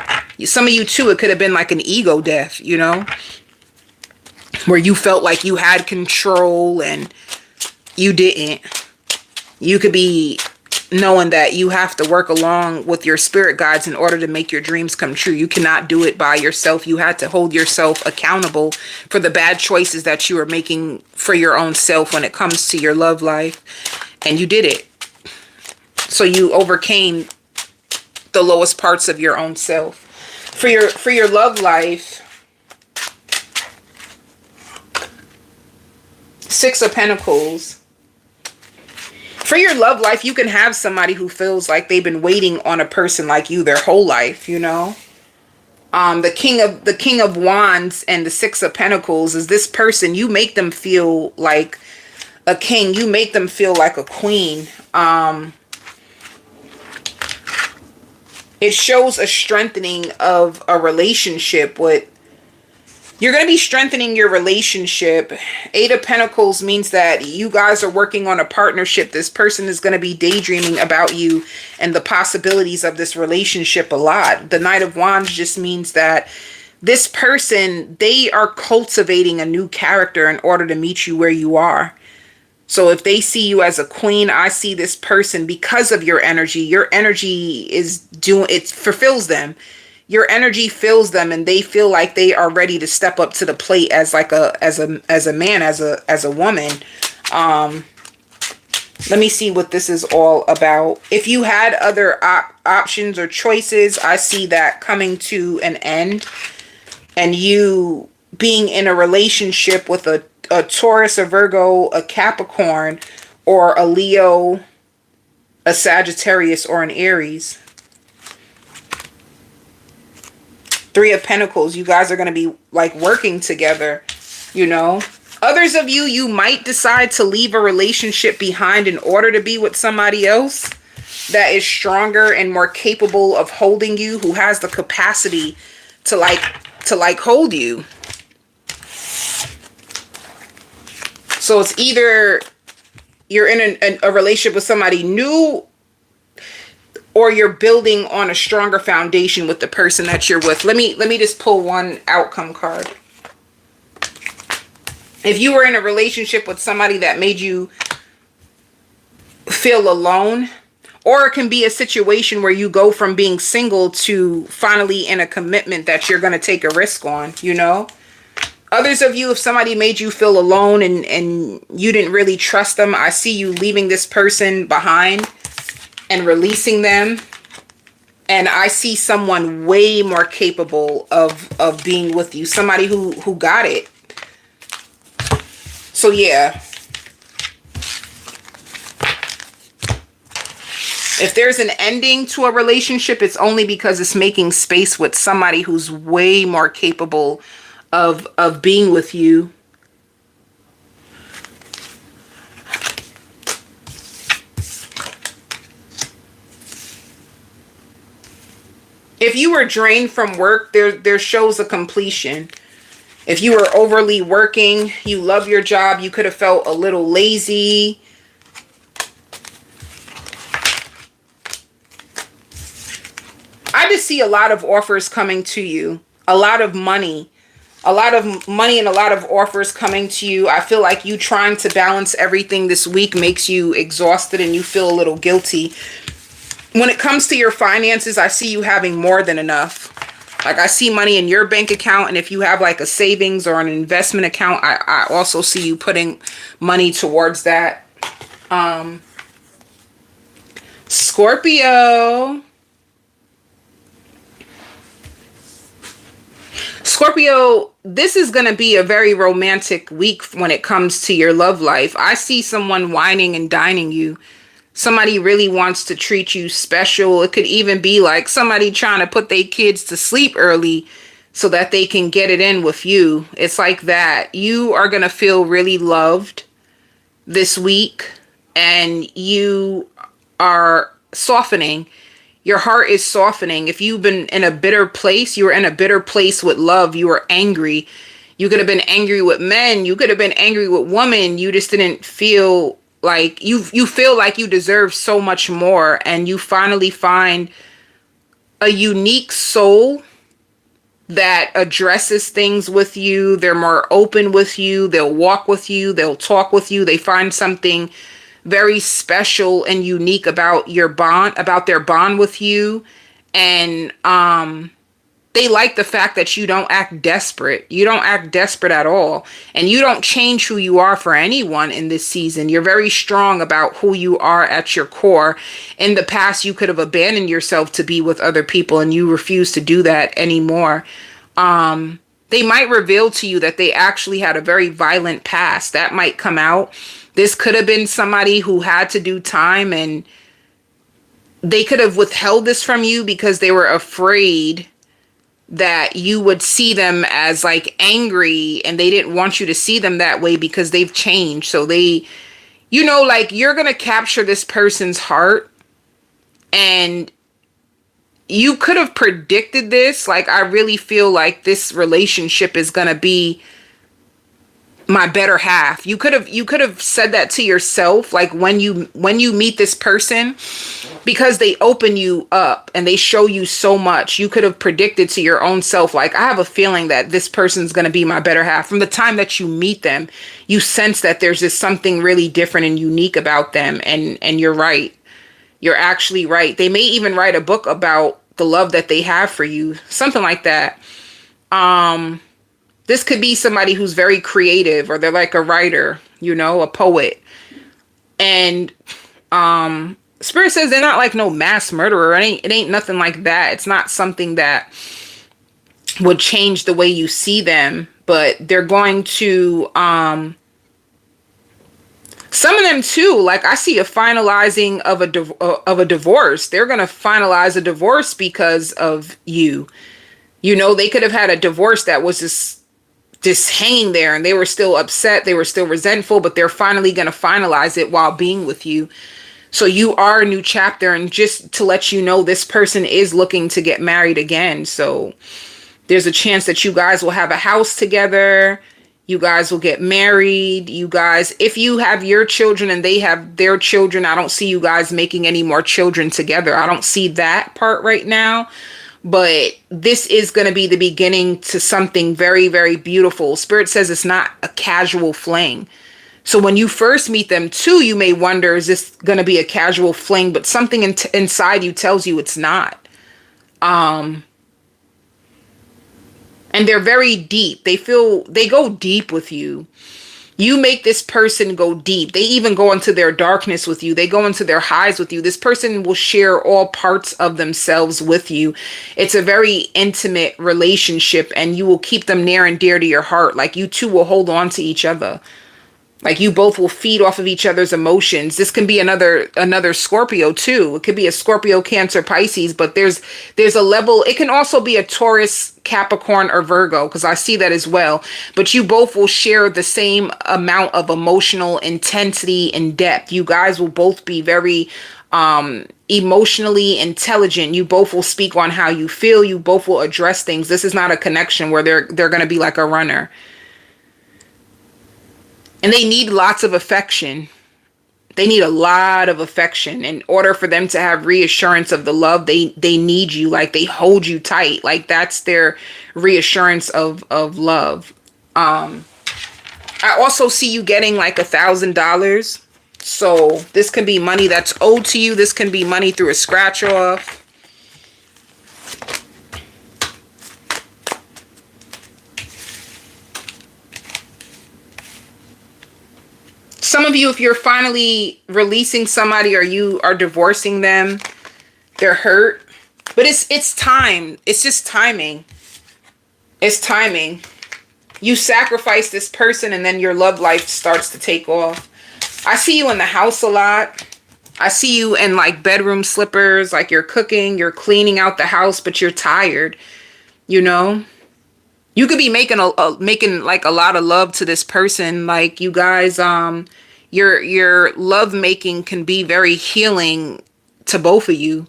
Some of you too, it could have been like an ego death, you know, where you felt like you had control and you didn't. You could be knowing that you have to work along with your spirit guides in order to make your dreams come true. You cannot do it by yourself. You had to hold yourself accountable for the bad choices that you are making for your own self when it comes to your love life. And you did it. So you overcame the lowest parts of your own self. For your love life, Six of Pentacles. For your love life, you can have somebody who feels like they've been waiting on a person like you their whole life, you know. The King of Wands and the Six of Pentacles is this person. You make them feel like a king. You make them feel like a queen. It shows a strengthening of a relationship with. You're going to be strengthening your relationship. Eight of Pentacles means that you guys are working on a partnership. This person is going to be daydreaming about you and the possibilities of this relationship a lot. The Knight of Wands just means that this person, they are cultivating a new character in order to meet you where you are. So if they see you as a queen, I see this person because of your energy. Your energy is it fulfills them. your energy fills them and they feel like they are ready to step up to the plate as like as a man, as a woman. Let me see what this is all about. If you had other options or choices, I see that coming to an end, and you being in a relationship with a Taurus, a Virgo, a Capricorn, or a Leo, a Sagittarius, or an Aries. Three of Pentacles. You guys are going to be like working together, you know. Others of you, you might decide to leave a relationship behind in order to be with somebody else that is stronger and more capable of holding you, who has the capacity to hold you. So it's either you're in a relationship with somebody new, or you're building on a stronger foundation with the person that you're with. Let me just pull one outcome card. If you were in a relationship with somebody that made you feel alone, or it can be a situation where you go from being single to finally in a commitment that you're going to take a risk on, you know. Others of you, if somebody made you feel alone and you didn't really trust them, I see you leaving this person behind and releasing them. And I see someone way more capable of being with you. Somebody who got it. So yeah. If there's an ending to a relationship, it's only because it's making space with somebody who's way more capable of being with you. If you were drained from work, there shows a completion. If you were overly working, you love your job, you could have felt a little lazy. I just see a lot of offers coming to you. A lot of money. A lot of money and a lot of offers coming to you. I feel like you trying to balance everything this week makes you exhausted and you feel a little guilty. When it comes to your finances, I see you having more than enough. Like I see money in your bank account, and if you have like a savings or an investment account, I also see you putting money towards that. Scorpio. Scorpio, this is going to be a very romantic week when it comes to your love life. I see someone whining and dining you. Somebody really wants to treat you special. It could even be like somebody trying to put their kids to sleep early so that they can get it in with you. It's like that. You are going to feel really loved this week, and you are softening. Your heart is softening. If you've been in a bitter place, you were in a bitter place with love. You were angry. You could have been angry with men. You could have been angry with women. You just didn't feel like you feel like you deserve so much more, and you finally find a unique soul that addresses things with you. They're more open with you. They'll walk with you. They'll talk with you. They find something very special and unique about your bond, about their bond with you. And they like the fact that you don't act desperate. You don't act desperate at all. And you don't change who you are for anyone in this season. You're very strong about who you are at your core. In the past, you could have abandoned yourself to be with other people, and you refuse to do that anymore. They might reveal to you that they actually had a very violent past. That might come out. This could have been somebody who had to do time, and they could have withheld this from you because they were afraid that you would see them as like angry, and they didn't want you to see them that way because they've changed. So they, you know, like you're going to capture this person's heart, and you could have predicted this. Like, I really feel like this relationship is going to be my better half. You could have said that to yourself, like when you meet this person, because they open you up and they show you so much. You could have predicted to your own self, like, I have a feeling that this person's going to be my better half. From the time that you meet them, you sense that there's just something really different and unique about them. And you're right. You're actually right. They may even write a book about the love that they have for you, something like that. This could be somebody who's very creative, or they're like a writer, you know, a poet. And Spirit says they're not like no mass murderer. It ain't nothing like that. It's not something that would change the way you see them, but they're going to some of them too, like I see a finalizing of a divorce. They're going to finalize a divorce because of you. You know, they could have had a divorce that was just hanging there, and they were still upset, they were still resentful, but they're finally going to finalize it while being with you. So you are a new chapter, and just to let you know, this person is looking to get married again. So there's a chance that you guys will have a house together. You guys will get married. You guys, if you have your children and they have their children, I don't see you guys making any more children together. I don't see that part right now. But this is going to be the beginning to something very, very beautiful. Spirit says it's not a casual fling. So when you first meet them too, you may wonder, is this going to be a casual fling? But something inside you tells you it's not. And they're very deep. They go deep with you. You make this person go deep. They even go into their darkness with you. They go into their highs with you. This person will share all parts of themselves with you. It's a very intimate relationship, and you will keep them near and dear to your heart. Like you two will hold on to each other. Like you both will feed off of each other's emotions. This can be another Scorpio too. It could be a Scorpio, Cancer, Pisces, but there's a level. It can also be a Taurus, Capricorn, or Virgo, because I see that as well. But you both will share the same amount of emotional intensity and depth. You guys will both be very emotionally intelligent. You both will speak on how you feel. You both will address things. This is not a connection where they're going to be like a runner. And they need lots of affection. They need a lot of affection in order for them to have reassurance of the love. They need you, like they hold you tight. Like that's their reassurance of love. I also see you getting like $1,000. So this can be money that's owed to you. This can be money through a scratch off. Some of you, if you're finally releasing somebody or you are divorcing them, they're hurt. But it's time. It's just timing. It's timing. You sacrifice this person and then your love life starts to take off. I see you in the house a lot. I see you in like bedroom slippers, like you're cooking, you're cleaning out the house, but you're tired, you know? You could be making like a lot of love to this person. Like you guys, your love making can be very healing to both of you,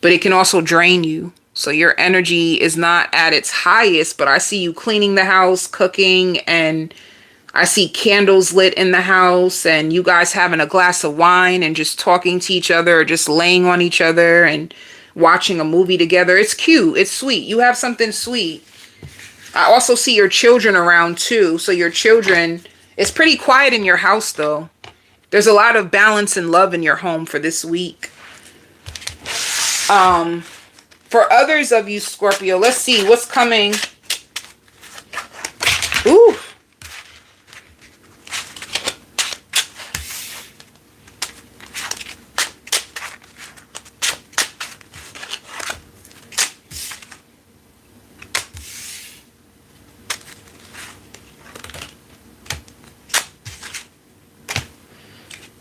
but it can also drain you. So your energy is not at its highest, but I see you cleaning the house, cooking, and I see candles lit in the house, and you guys having a glass of wine and just talking to each other, or just laying on each other and watching a movie together. It's cute. It's sweet. You have something sweet. I also see your children around too. So your children, it's pretty quiet in your house though. There's a lot of balance and love in your home for this week. For others of you, Scorpio, let's see what's coming. Ooh.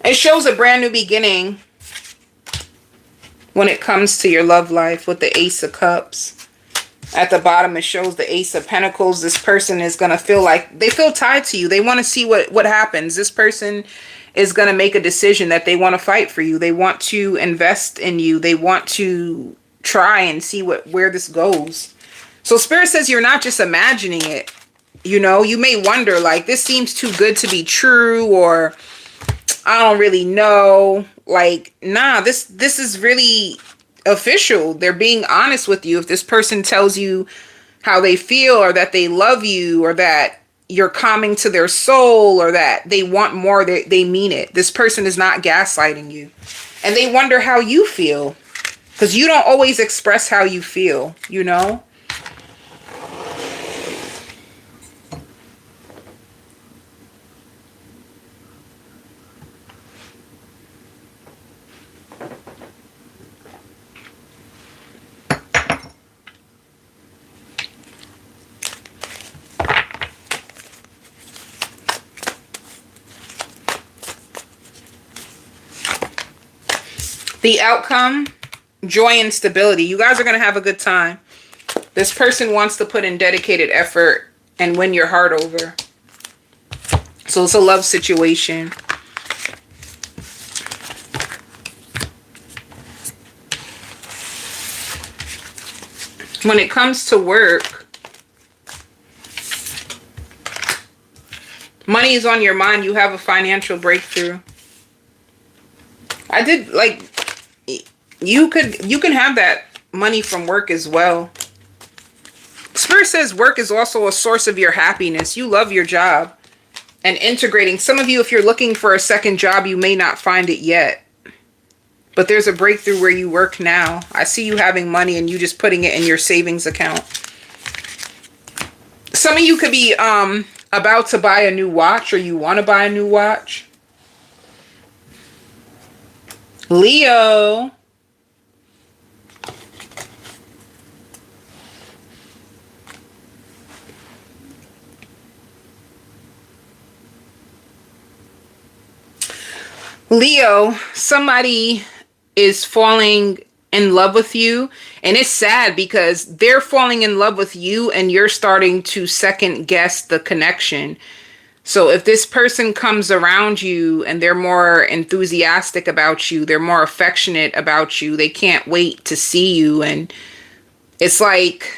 It shows a brand new beginning when it comes to your love life with the Ace of Cups. At the bottom, it shows the Ace of Pentacles. This person is going to feel like they feel tied to you. They want to see what happens. This person is going to make a decision that they want to fight for you. They want to invest in you. They want to try and see where this goes. So Spirit says you're not just imagining it. You know, you may wonder, like, this seems too good to be true, or I don't really know. Like, nah, this is really official. They're being honest with you. If this person tells you how they feel, or that they love you, or that you're calming to their soul, or that they want more, they mean it. This person is not gaslighting you. And they wonder how you feel. Because you don't always express how you feel, you know? The outcome, joy and stability. You guys are going to have a good time. This person wants to put in dedicated effort and win your heart over. So it's a love situation. When it comes to work, money is on your mind. You have a financial breakthrough. I did, like, you can have that money from work as well. Spirit says work is also a source of your happiness. You love your job. And integrating. Some of you, if you're looking for a second job, you may not find it yet. But there's a breakthrough where you work now. I see you having money and you just putting it in your savings account. Some of you could be about to buy a new watch, or you want to buy a new watch. Leo. Leo, somebody is falling in love with you, and it's sad because they're falling in love with you and you're starting to second guess the connection. So if this person comes around you and they're more enthusiastic about you, they're more affectionate about you, they can't wait to see you, and it's like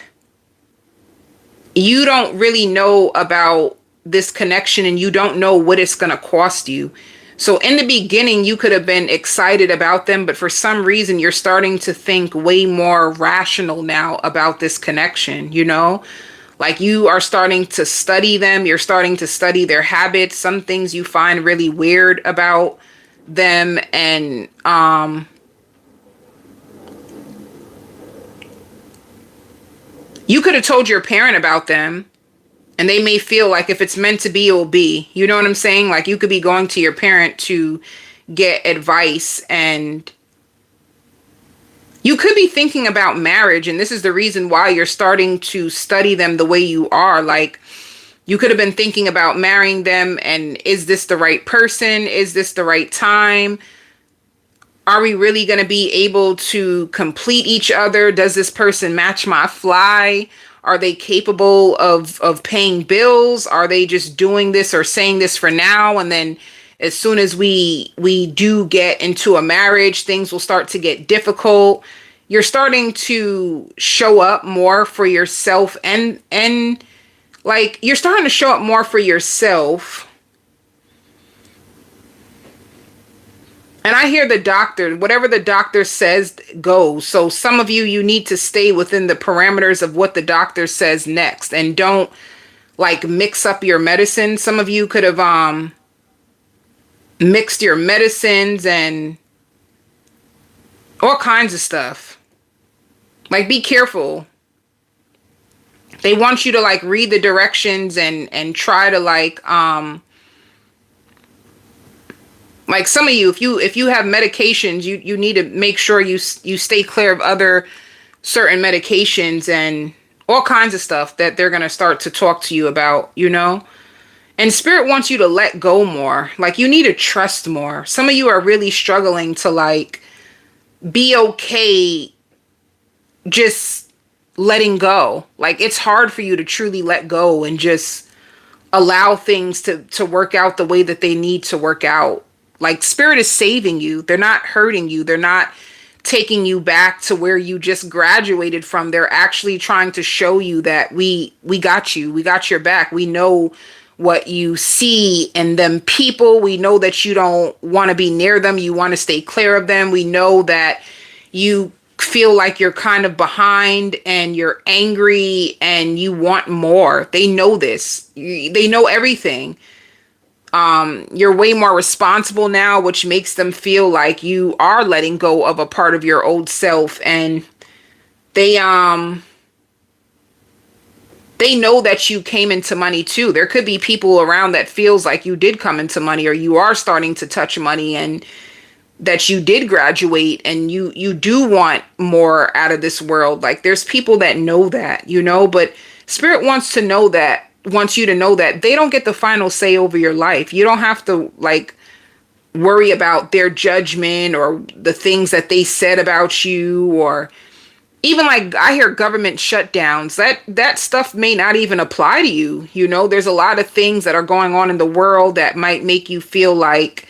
you don't really know about this connection and you don't know what it's going to cost you. So in the beginning, you could have been excited about them, but for some reason, you're starting to think way more rational now about this connection, you know? Like you are starting to study them. You're starting to study their habits, some things you find really weird about them. And you could have told your parent about them. And they may feel like if it's meant to be, it will be. You know what I'm saying? Like you could be going to your parent to get advice, and you could be thinking about marriage. And this is the reason why you're starting to study them the way you are. Like you could have been thinking about marrying them. And is this the right person? Is this the right time? Are we really going to be able to complete each other? Does this person match my fly? Are they capable of paying bills? Are they just doing this or saying this for now? And then as soon as we do get into a marriage, things will start to get difficult. You're starting to show up more for yourself, and like you're starting to show up more for yourself. And I hear the doctor, whatever the doctor says goes. So some of you need to stay within the parameters of what the doctor says next, and don't like mix up your medicine. Some of you could have mixed your medicines and all kinds of stuff. Like be careful. They want you to like read the directions and try to like some of you, if you have medications, you need to make sure you stay clear of other certain medications and all kinds of stuff that they're going to start to talk to you about, you know? And Spirit wants you to let go more. Like you need to trust more. Some of you are really struggling to like be okay just letting go. Like it's hard for you to truly let go and just allow things to work out the way that they need to work out. Like Spirit is saving you. They're not hurting you. They're not taking you back to where you just graduated from. They're actually trying to show you that we got you. We got your back. We know what you see in them people. We know that you don't want to be near them. You want to stay clear of them. We know that you feel like you're kind of behind and you're angry and you want more. They know this. They know everything. You're way more responsible now, which makes them feel like you are letting go of a part of your old self. And they they know that you came into money too. There could be people around that feels like you did come into money, or you are starting to touch money, and that you did graduate, and you do want more out of this world. Like, there's people that know that, but spirit wants you to know that they don't get the final say over your life. You don't have to like worry about their judgment or the things that they said about you, or even like I hear government shutdowns. That stuff may not even apply to you. There's a lot of things that are going on in the world that might make you feel like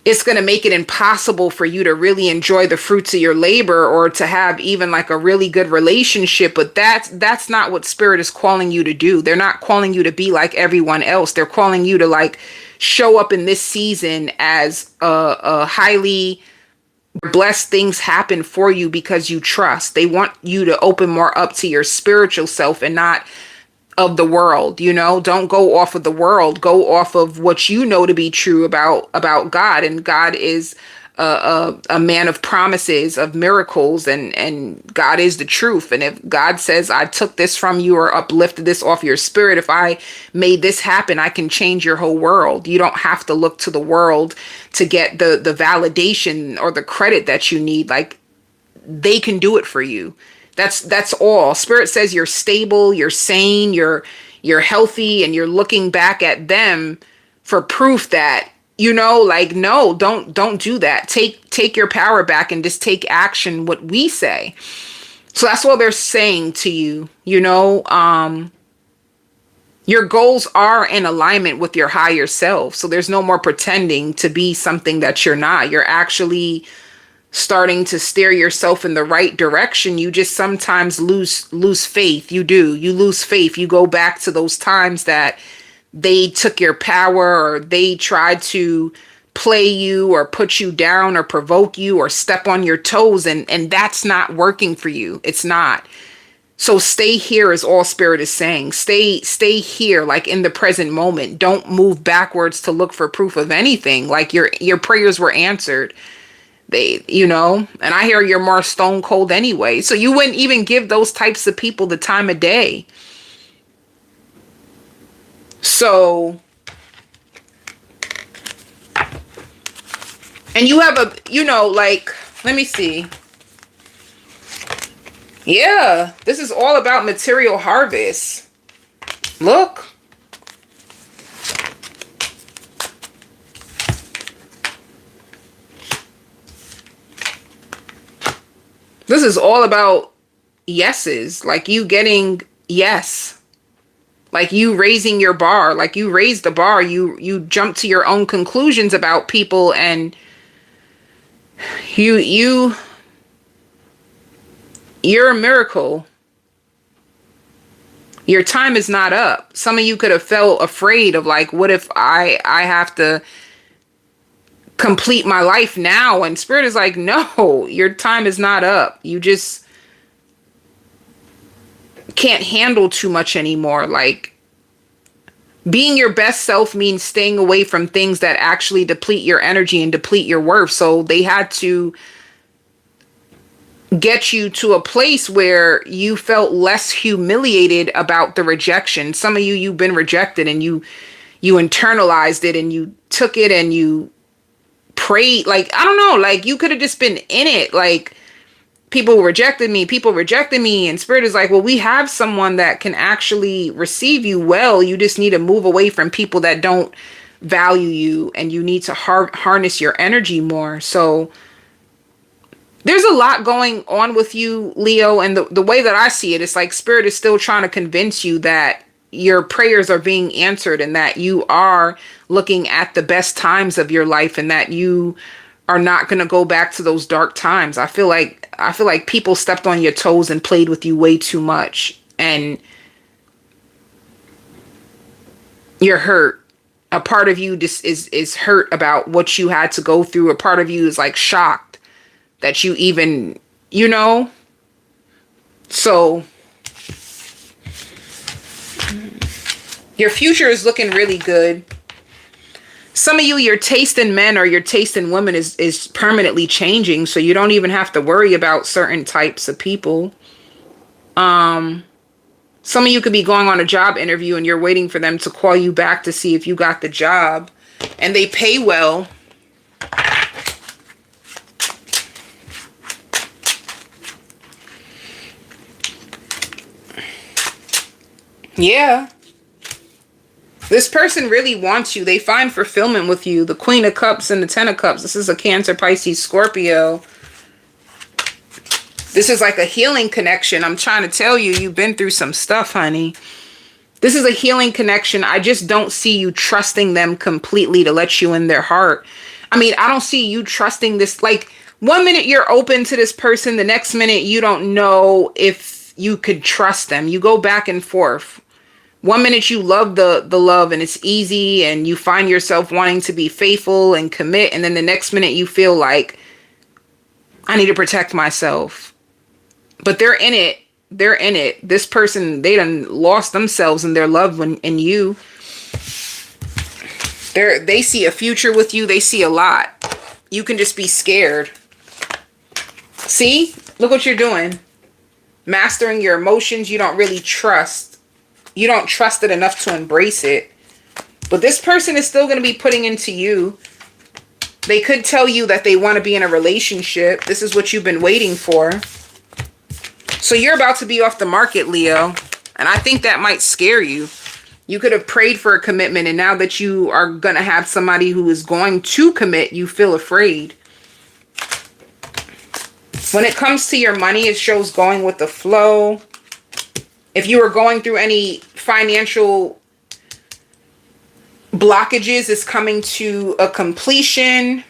it's going to make it impossible for you to really enjoy the fruits of your labor, or to have even like a really good relationship. But that's not what spirit is calling you to do. They're not calling you to be like everyone else. They're calling you to like show up in this season as a highly blessed. Things happen for you because you trust. They want you to open more up to your spiritual self and not of the world. Don't go off of the world. Go off of what you know to be true about God. And God is a man of promises, of miracles, and God is the truth. And if God says, I took this from you or uplifted this off your spirit, if I made this happen, I can change your whole world. You don't have to look to the world to get the validation or the credit that you need. Like, they can do it for you. That's all. Spirit says you're stable, you're sane, you're healthy, and you're looking back at them for proof that, like, no, don't do that. Take your power back and just take action what we say. So that's what they're saying to you. Your goals are in alignment with your higher self. So there's no more pretending to be something that you're not. You're actually starting to steer yourself in the right direction. You just sometimes lose faith. You do. You lose faith. You go back to those times that they took your power, or they tried to play you or put you down or provoke you or step on your toes, and that's not working for you. It's not. So stay here is all spirit is saying. Stay here, like in the present moment. Don't move backwards to look for proof of anything. Like, your prayers were answered. And I hear you're more stone cold anyway. So you wouldn't even give those types of people the time of day. So, and you have let me see. Yeah, this is all about material harvest. Look. This is all about yeses, like you getting yes. Like you raising your bar, like you raised the bar, you jump to your own conclusions about people, and you're a miracle. Your time is not up. Some of you could have felt afraid of like, what if I have to complete my life now? And spirit is like, no, your time is not up. You just can't handle too much anymore. Like, being your best self means staying away from things that actually deplete your energy and deplete your worth. So they had to get you to a place where you felt less humiliated about the rejection. Some of you've been rejected, and you internalized it, and you took it, and you prayed. Like, I don't know, like you could have just been in it. Like, people rejected me, and spirit is like, well, we have someone that can actually receive you well. You just need to move away from people that don't value you, and you need to harness your energy more. So there's a lot going on with you, Leo, and the way that I see it, it's like spirit is still trying to convince you that your prayers are being answered, and that you are looking at the best times of your life, and that you are not going to go back to those dark times. I feel like people stepped on your toes and played with you way too much, and you're hurt. A part of you just is hurt about what you had to go through. A part of you is like shocked that you even, so your future is looking really good. Some of you, your taste in men or your taste in women is permanently changing, so you don't even have to worry about certain types of people. Some of you could be going on a job interview and you're waiting for them to call you back to see if you got the job, and they pay well. Yeah. This person really wants you. They find fulfillment with you. The Queen of Cups and the Ten of Cups. This is a Cancer, Pisces, Scorpio. This is like a healing connection. I'm trying to tell you, you've been through some stuff, honey. This is a healing connection. I just don't see you trusting them completely to let you in their heart. I mean, I don't see you trusting this. Like, 1 minute you're open to this person, the next minute you don't know if you could trust them. You go back and forth. 1 minute you love the love and it's easy and you find yourself wanting to be faithful and commit. And then the next minute you feel like, I need to protect myself. But they're in it. They're in it. This person, they done lost themselves in their love in you. They see a future with you. They see a lot. You can just be scared. See? Look what you're doing. Mastering your emotions. You don't really trust. You don't trust it enough to embrace it. But this person is still going to be putting into you. They could tell you that they want to be in a relationship. This is what you've been waiting for. So you're about to be off the market, Leo. And I think that might scare you. You could have prayed for a commitment, and now that you are going to have somebody who is going to commit, you feel afraid. When it comes to your money, it shows going with the flow. If you are going through any financial blockages, it's coming to a completion.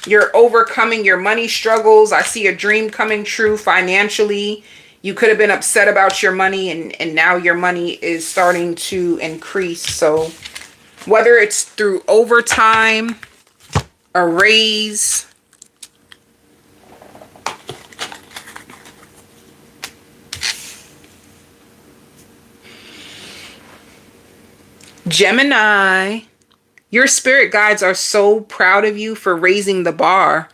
You're overcoming your money struggles. I see a dream coming true financially. You could have been upset about your money, and now your money is starting to increase. So whether it's through overtime, a raise, Gemini, your spirit guides are so proud of you for raising the bar.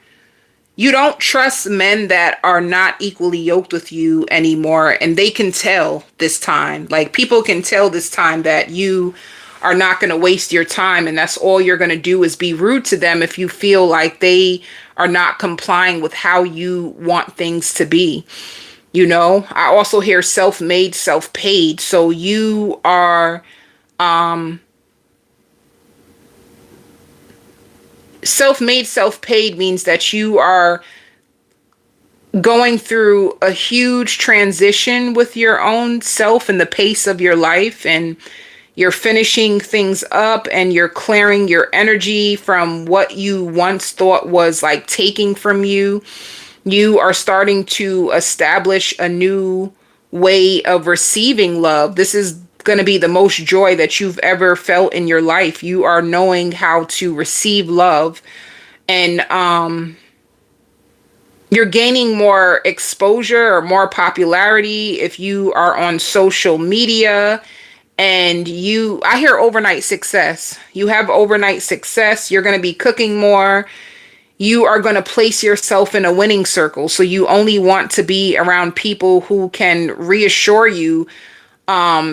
You don't trust men that are not equally yoked with you anymore. And they can tell this time. Like, people can tell this time that you are not going to waste your time. And that's all you're going to do is be rude to them if you feel like they are not complying with how you want things to be. You know, I also hear self-made, self-paid. So you are... self-made, self-paid means that you are going through a huge transition with your own self and the pace of your life, and you're finishing things up and you're clearing your energy from what you once thought was like taking from you. You are starting to establish a new way of receiving love. This is going to be the most joy that you've ever felt in your life. You are knowing how to receive love, and you're gaining more exposure or more popularity if you are on social media. And I hear overnight success. You have overnight success. You're going to be cooking more. You are going to place yourself in a winning circle. So you only want to be around people who can reassure you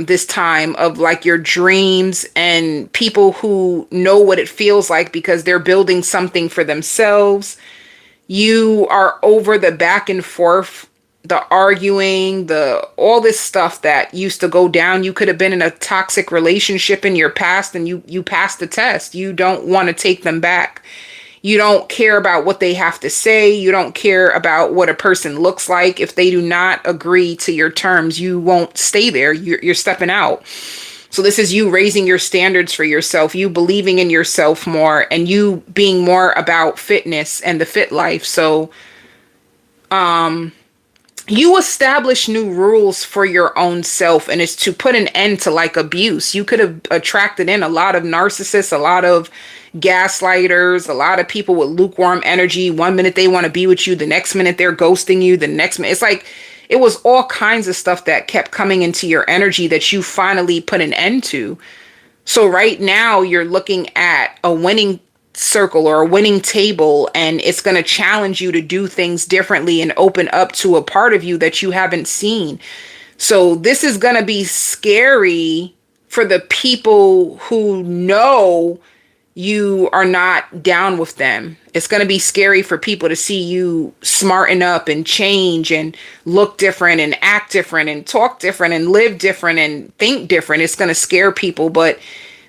this time of like your dreams, and people who know what it feels like because they're building something for themselves. You are over the back and forth, the arguing, all this stuff that used to go down. You could have been in a toxic relationship in your past and you passed the test. You don't want to take them back. You don't care about what they have to say. You don't care about what a person looks like. If they do not agree to your terms, you won't stay there. You're stepping out. So this is you raising your standards for yourself, you believing in yourself more, and you being more about fitness and the fit life. So you establish new rules for your own self, and it's to put an end to like abuse. You could have attracted in a lot of narcissists, a lot of gaslighters, a lot of people with lukewarm energy. 1 minute they want to be with you, the next minute they're ghosting you, the next minute it's like it was all kinds of stuff that kept coming into your energy that you finally put an end to. So right now you're looking at a winning circle or a winning table, and it's going to challenge you to do things differently and open up to a part of you that you haven't seen. So this is going to be scary for the people who know you are not down with them. It's going to be scary for people to see you smarten up and change and look different and act different and talk different and live different and think different. It's going to scare people, but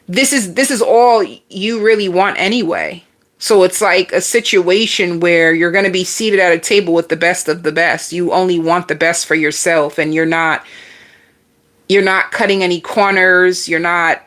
this is all you really want anyway. So it's like a situation where you're going to be seated at a table with the best of the best. You only want the best for yourself, and you're not cutting any corners. You're not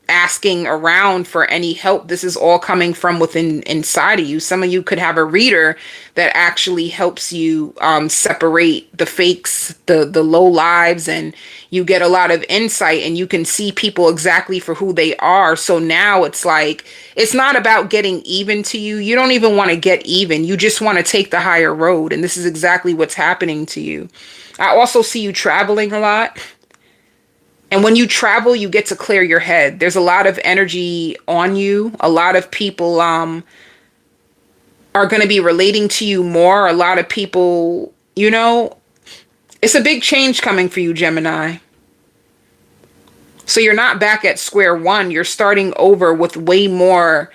asking around for any help. This is all coming from within inside of you. Some of you could have a reader that actually helps you separate the fakes, the low lives, and you get a lot of insight and you can see people exactly for who they are. So now it's like, it's not about getting even to you. You don't even want to get even. You just want to take the higher road. And this is exactly what's happening to you. I also see you traveling a lot. And when you travel, you get to clear your head. There's a lot of energy on you. A lot of people are going to be relating to you more. A lot of people, it's a big change coming for you, Gemini. So you're not back at square one. You're starting over with way more,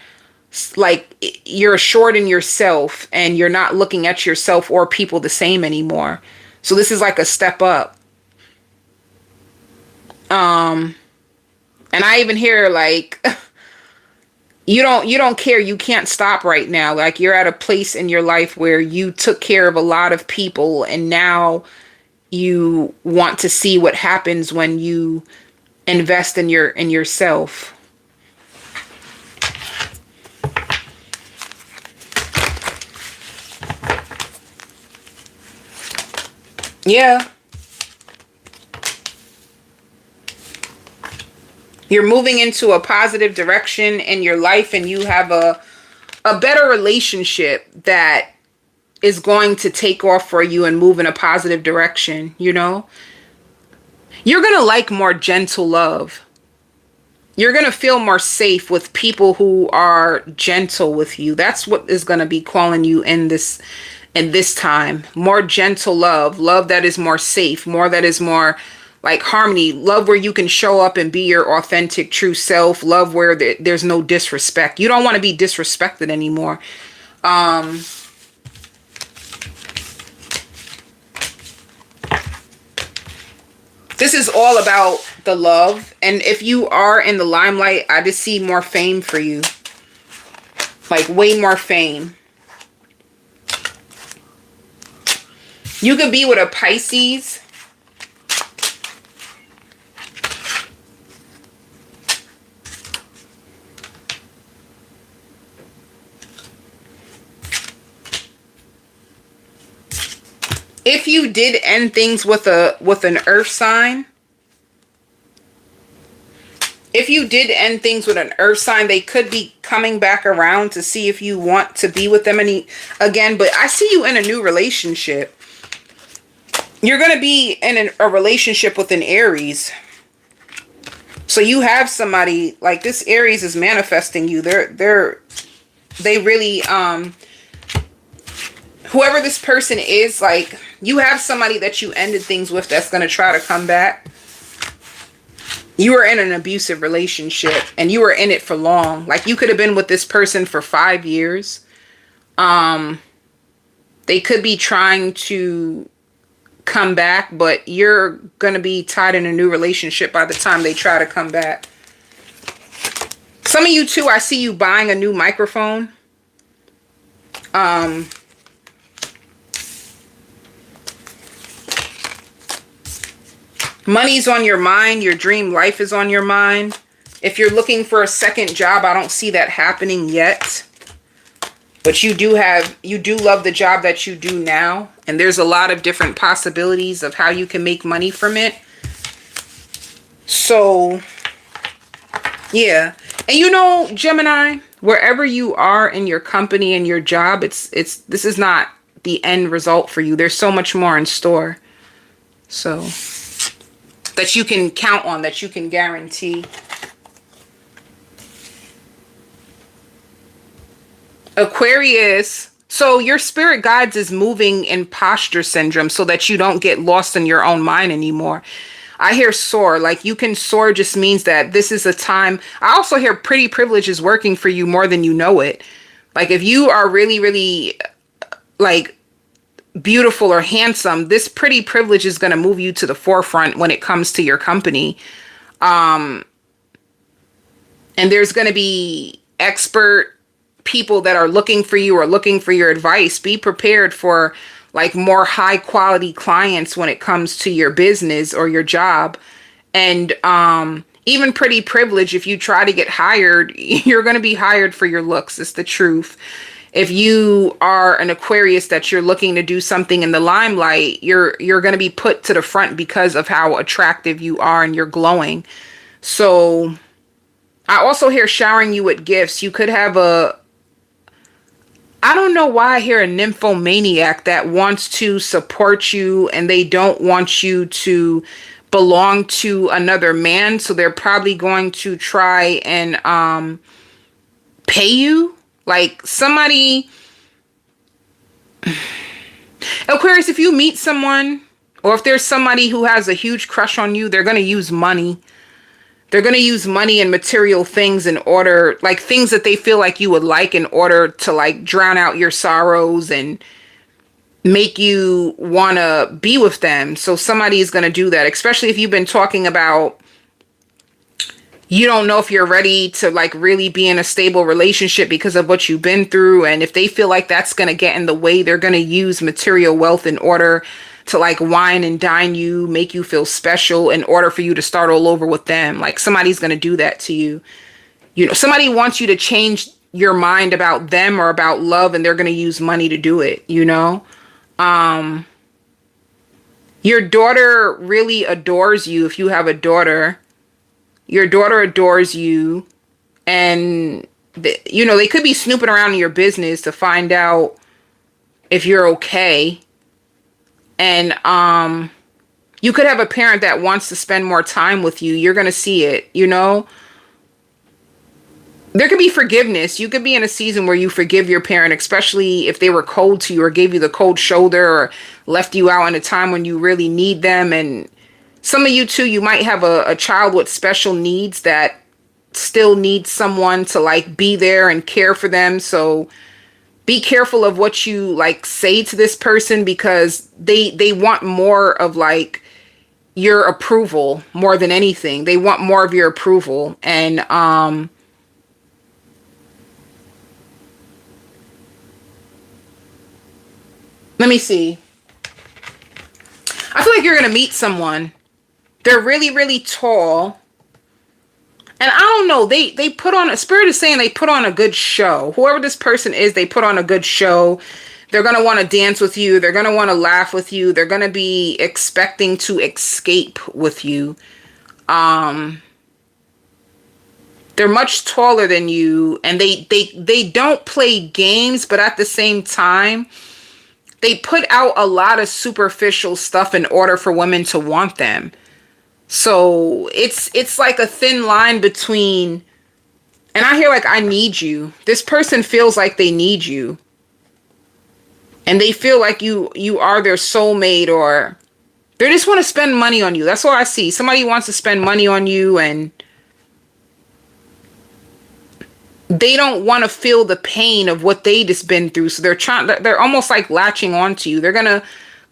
like you're assured in yourself and you're not looking at yourself or people the same anymore. So this is like a step up. And I even hear like, you don't care. You can't stop right now. Like you're at a place in your life where you took care of a lot of people and now you want to see what happens when you invest in yourself. Yeah. You're moving into a positive direction in your life, and you have a better relationship that is going to take off for you and move in a positive direction, You're going to like more gentle love. You're going to feel more safe with people who are gentle with you. That's what is going to be calling you in this time. More gentle love that is more safe, that is more like harmony, love where you can show up and be your authentic, true self, love where there's no disrespect. You don't want to be disrespected anymore. This is all about the love. And if you are in the limelight, I just see more fame for you. Like way more fame. You could be with a Pisces. If you did end things with an earth sign, they could be coming back around to see if you want to be with them again. But I see you in a new relationship. You're going to be in a relationship with an Aries. So you have somebody like this. Aries is manifesting you. They really, whoever this person is, like, you have somebody that you ended things with that's going to try to come back. You were in an abusive relationship and you were in it for long. Like you could have been with this person for 5 years. They could be trying to come back, but you're going to be tied in a new relationship by the time they try to come back. Some of you too, I see you buying a new microphone. Money's on your mind. Your dream life is on your mind. If you're looking for a second job, I don't see that happening yet. But you do love the job that you do now. And there's a lot of different possibilities of how you can make money from it. So, yeah. And Gemini, wherever you are in your company and your job, this is not the end result for you. There's so much more in store. So, that you can count on, that you can guarantee. Aquarius. So your spirit guides is moving imposter syndrome so that you don't get lost in your own mind anymore. I hear soar. Like you can soar just means that this is a time. I also hear pretty privilege is working for you more than you know it. Like if you are really, really like beautiful or handsome, this pretty privilege is going to move you to the forefront when it comes to your company. And there's going to be expert people that are looking for you or looking for your advice. Be prepared for like more high quality clients when it comes to your business or your job. And even pretty privilege, if you try to get hired, you're going to be hired for your looks. It's the truth. If you are an Aquarius that you're looking to do something in the limelight, you're going to be put to the front because of how attractive you are and you're glowing. So I also hear showering you with gifts. You could have I don't know why I hear a nymphomaniac that wants to support you and they don't want you to belong to another man. So they're probably going to try and pay you. Like somebody, Aquarius, if you meet someone or if there's somebody who has a huge crush on you, they're going to use money. They're going to use money and material things in order, like things that they feel like you would like in order to like drown out your sorrows and make you want to be with them. So somebody is going to do that, especially if you've been talking about you don't know if you're ready to like really be in a stable relationship because of what you've been through. And if they feel like that's going to get in the way, they're going to use material wealth in order to like wine and dine you, make you feel special in order for you to start all over with them. Like somebody's going to do that to you. You know, somebody wants you to change your mind about them or about love, and they're going to use money to do it, you know? Your daughter really adores you. If you have a daughter, your daughter adores you, and you know, they could be snooping around in your business to find out if you're okay. And you could have a parent that wants to spend more time with you. You're going to see it, you know? There could be forgiveness. You could be in a season where you forgive your parent, especially if they were cold to you or gave you the cold shoulder or left you out in a time when you really need them. And some of you too, you might have a child with special needs that still needs someone to like be there and care for them. So be careful of what you like say to this person, because they want more of like your approval more than anything. They want more of your approval. And let me see. I feel like you're going to meet someone. They're really, really tall. And I don't know, they put on, a spirit is saying they put on a good show. Whoever this person is, they put on a good show. They're going to want to dance with you. They're going to want to laugh with you. They're going to be expecting to escape with you. They're much taller than you, and they don't play games, but at the same time, they put out a lot of superficial stuff in order for women to want them. So it's like a thin line between, and I hear like, I need you. This person feels like they need you. And they feel like you are their soulmate, or they just want to spend money on you. That's all I see. Somebody wants to spend money on you, and they don't want to feel the pain of what they just been through. So they're almost like latching onto you. They're going to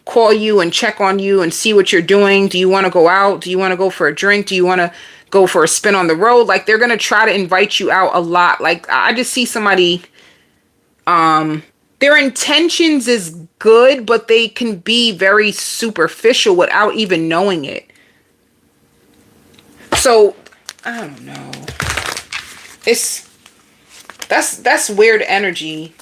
call you and check on you and see what you're doing. Do you want to go out? Do you want to go for a drink? Do you want to go for a spin on the road? Like they're going to try to invite you out a lot. Like I just see somebody, their intentions is good, but they can be very superficial without even knowing it. So I don't know. That's weird energy.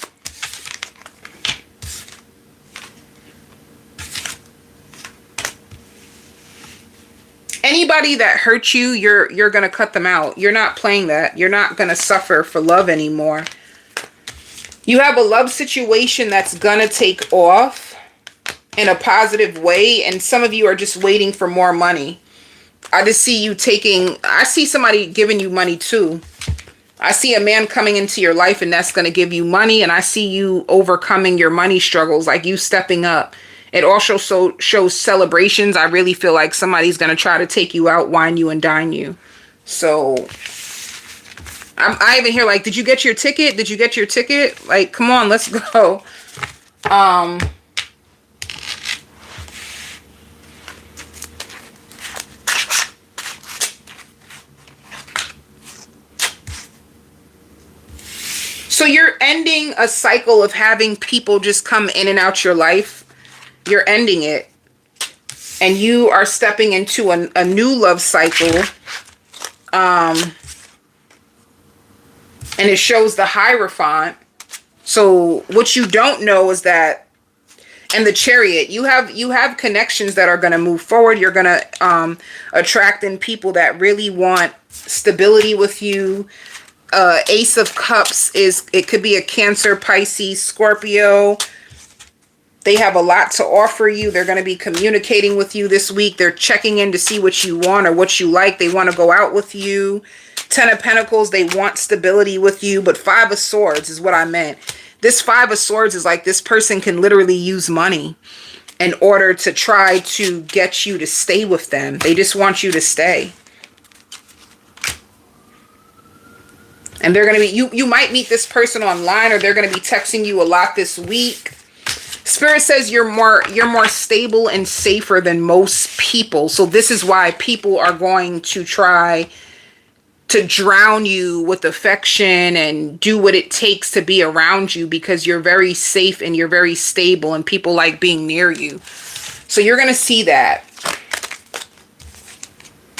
Anybody that hurts you, you're going to cut them out. You're not playing that. You're not going to suffer for love anymore. You have a love situation that's going to take off in a positive way, and some of you are just waiting for more money. I just see you I see somebody giving you money too. I see a man coming into your life and that's going to give you money. And I see you overcoming your money struggles, like you stepping up. It also shows celebrations. I really feel like somebody's going to try to take you out, wine you, and dine you. So I even hear like, did you get your ticket? Did you get your ticket? Like, come on, let's go. So you're ending a cycle of having people just come in and out your life. You're ending it. And you are stepping into a new love cycle. And it shows the Hierophant. So what you don't know is that, and the Chariot, you have connections that are going to move forward. You're going to attract in people that really want stability with you. Ace of Cups it could be a Cancer, Pisces, Scorpio. They have a lot to offer you. They're going to be communicating with you this week. They're checking in to see what you want or what you like. They want to go out with you. 10 of Pentacles, they want stability with you. But 5 of Swords is what I meant. This 5 of Swords is like this person can literally use money in order to try to get you to stay with them. They just want you to stay. And they're going to be, you might meet this person online, or they're going to be texting you a lot this week. Spirit says you're more stable and safer than most people. So this is why people are going to try to drown you with affection and do what it takes to be around you, because you're very safe and you're very stable and people like being near you. So you're going to see that.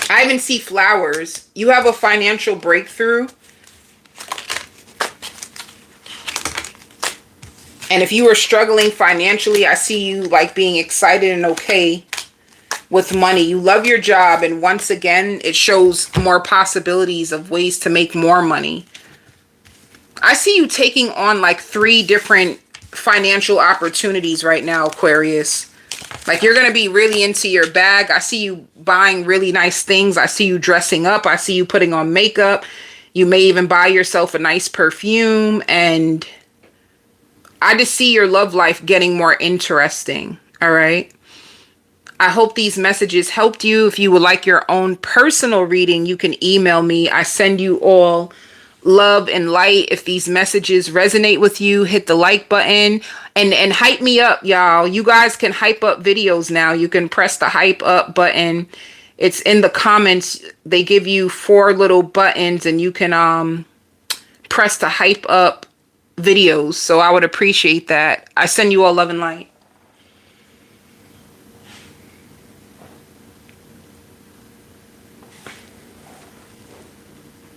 I even see flowers. You have a financial breakthrough. And if you were struggling financially, I see you like being excited and okay with money. You love your job. And once again, it shows more possibilities of ways to make more money. I see you taking on like 3 different financial opportunities right now, Aquarius. Like you're going to be really into your bag. I see you buying really nice things. I see you dressing up. I see you putting on makeup. You may even buy yourself a nice perfume, and I just see your love life getting more interesting. All right. I hope these messages helped you. If you would like your own personal reading, you can email me. I send you all love and light. If these messages resonate with you, hit the like button and hype me up, y'all. You guys can hype up videos now. You can press the hype up button. It's in the comments. They give you 4 little buttons and you can press the hype up videos. So I would appreciate that. I send you all love and light.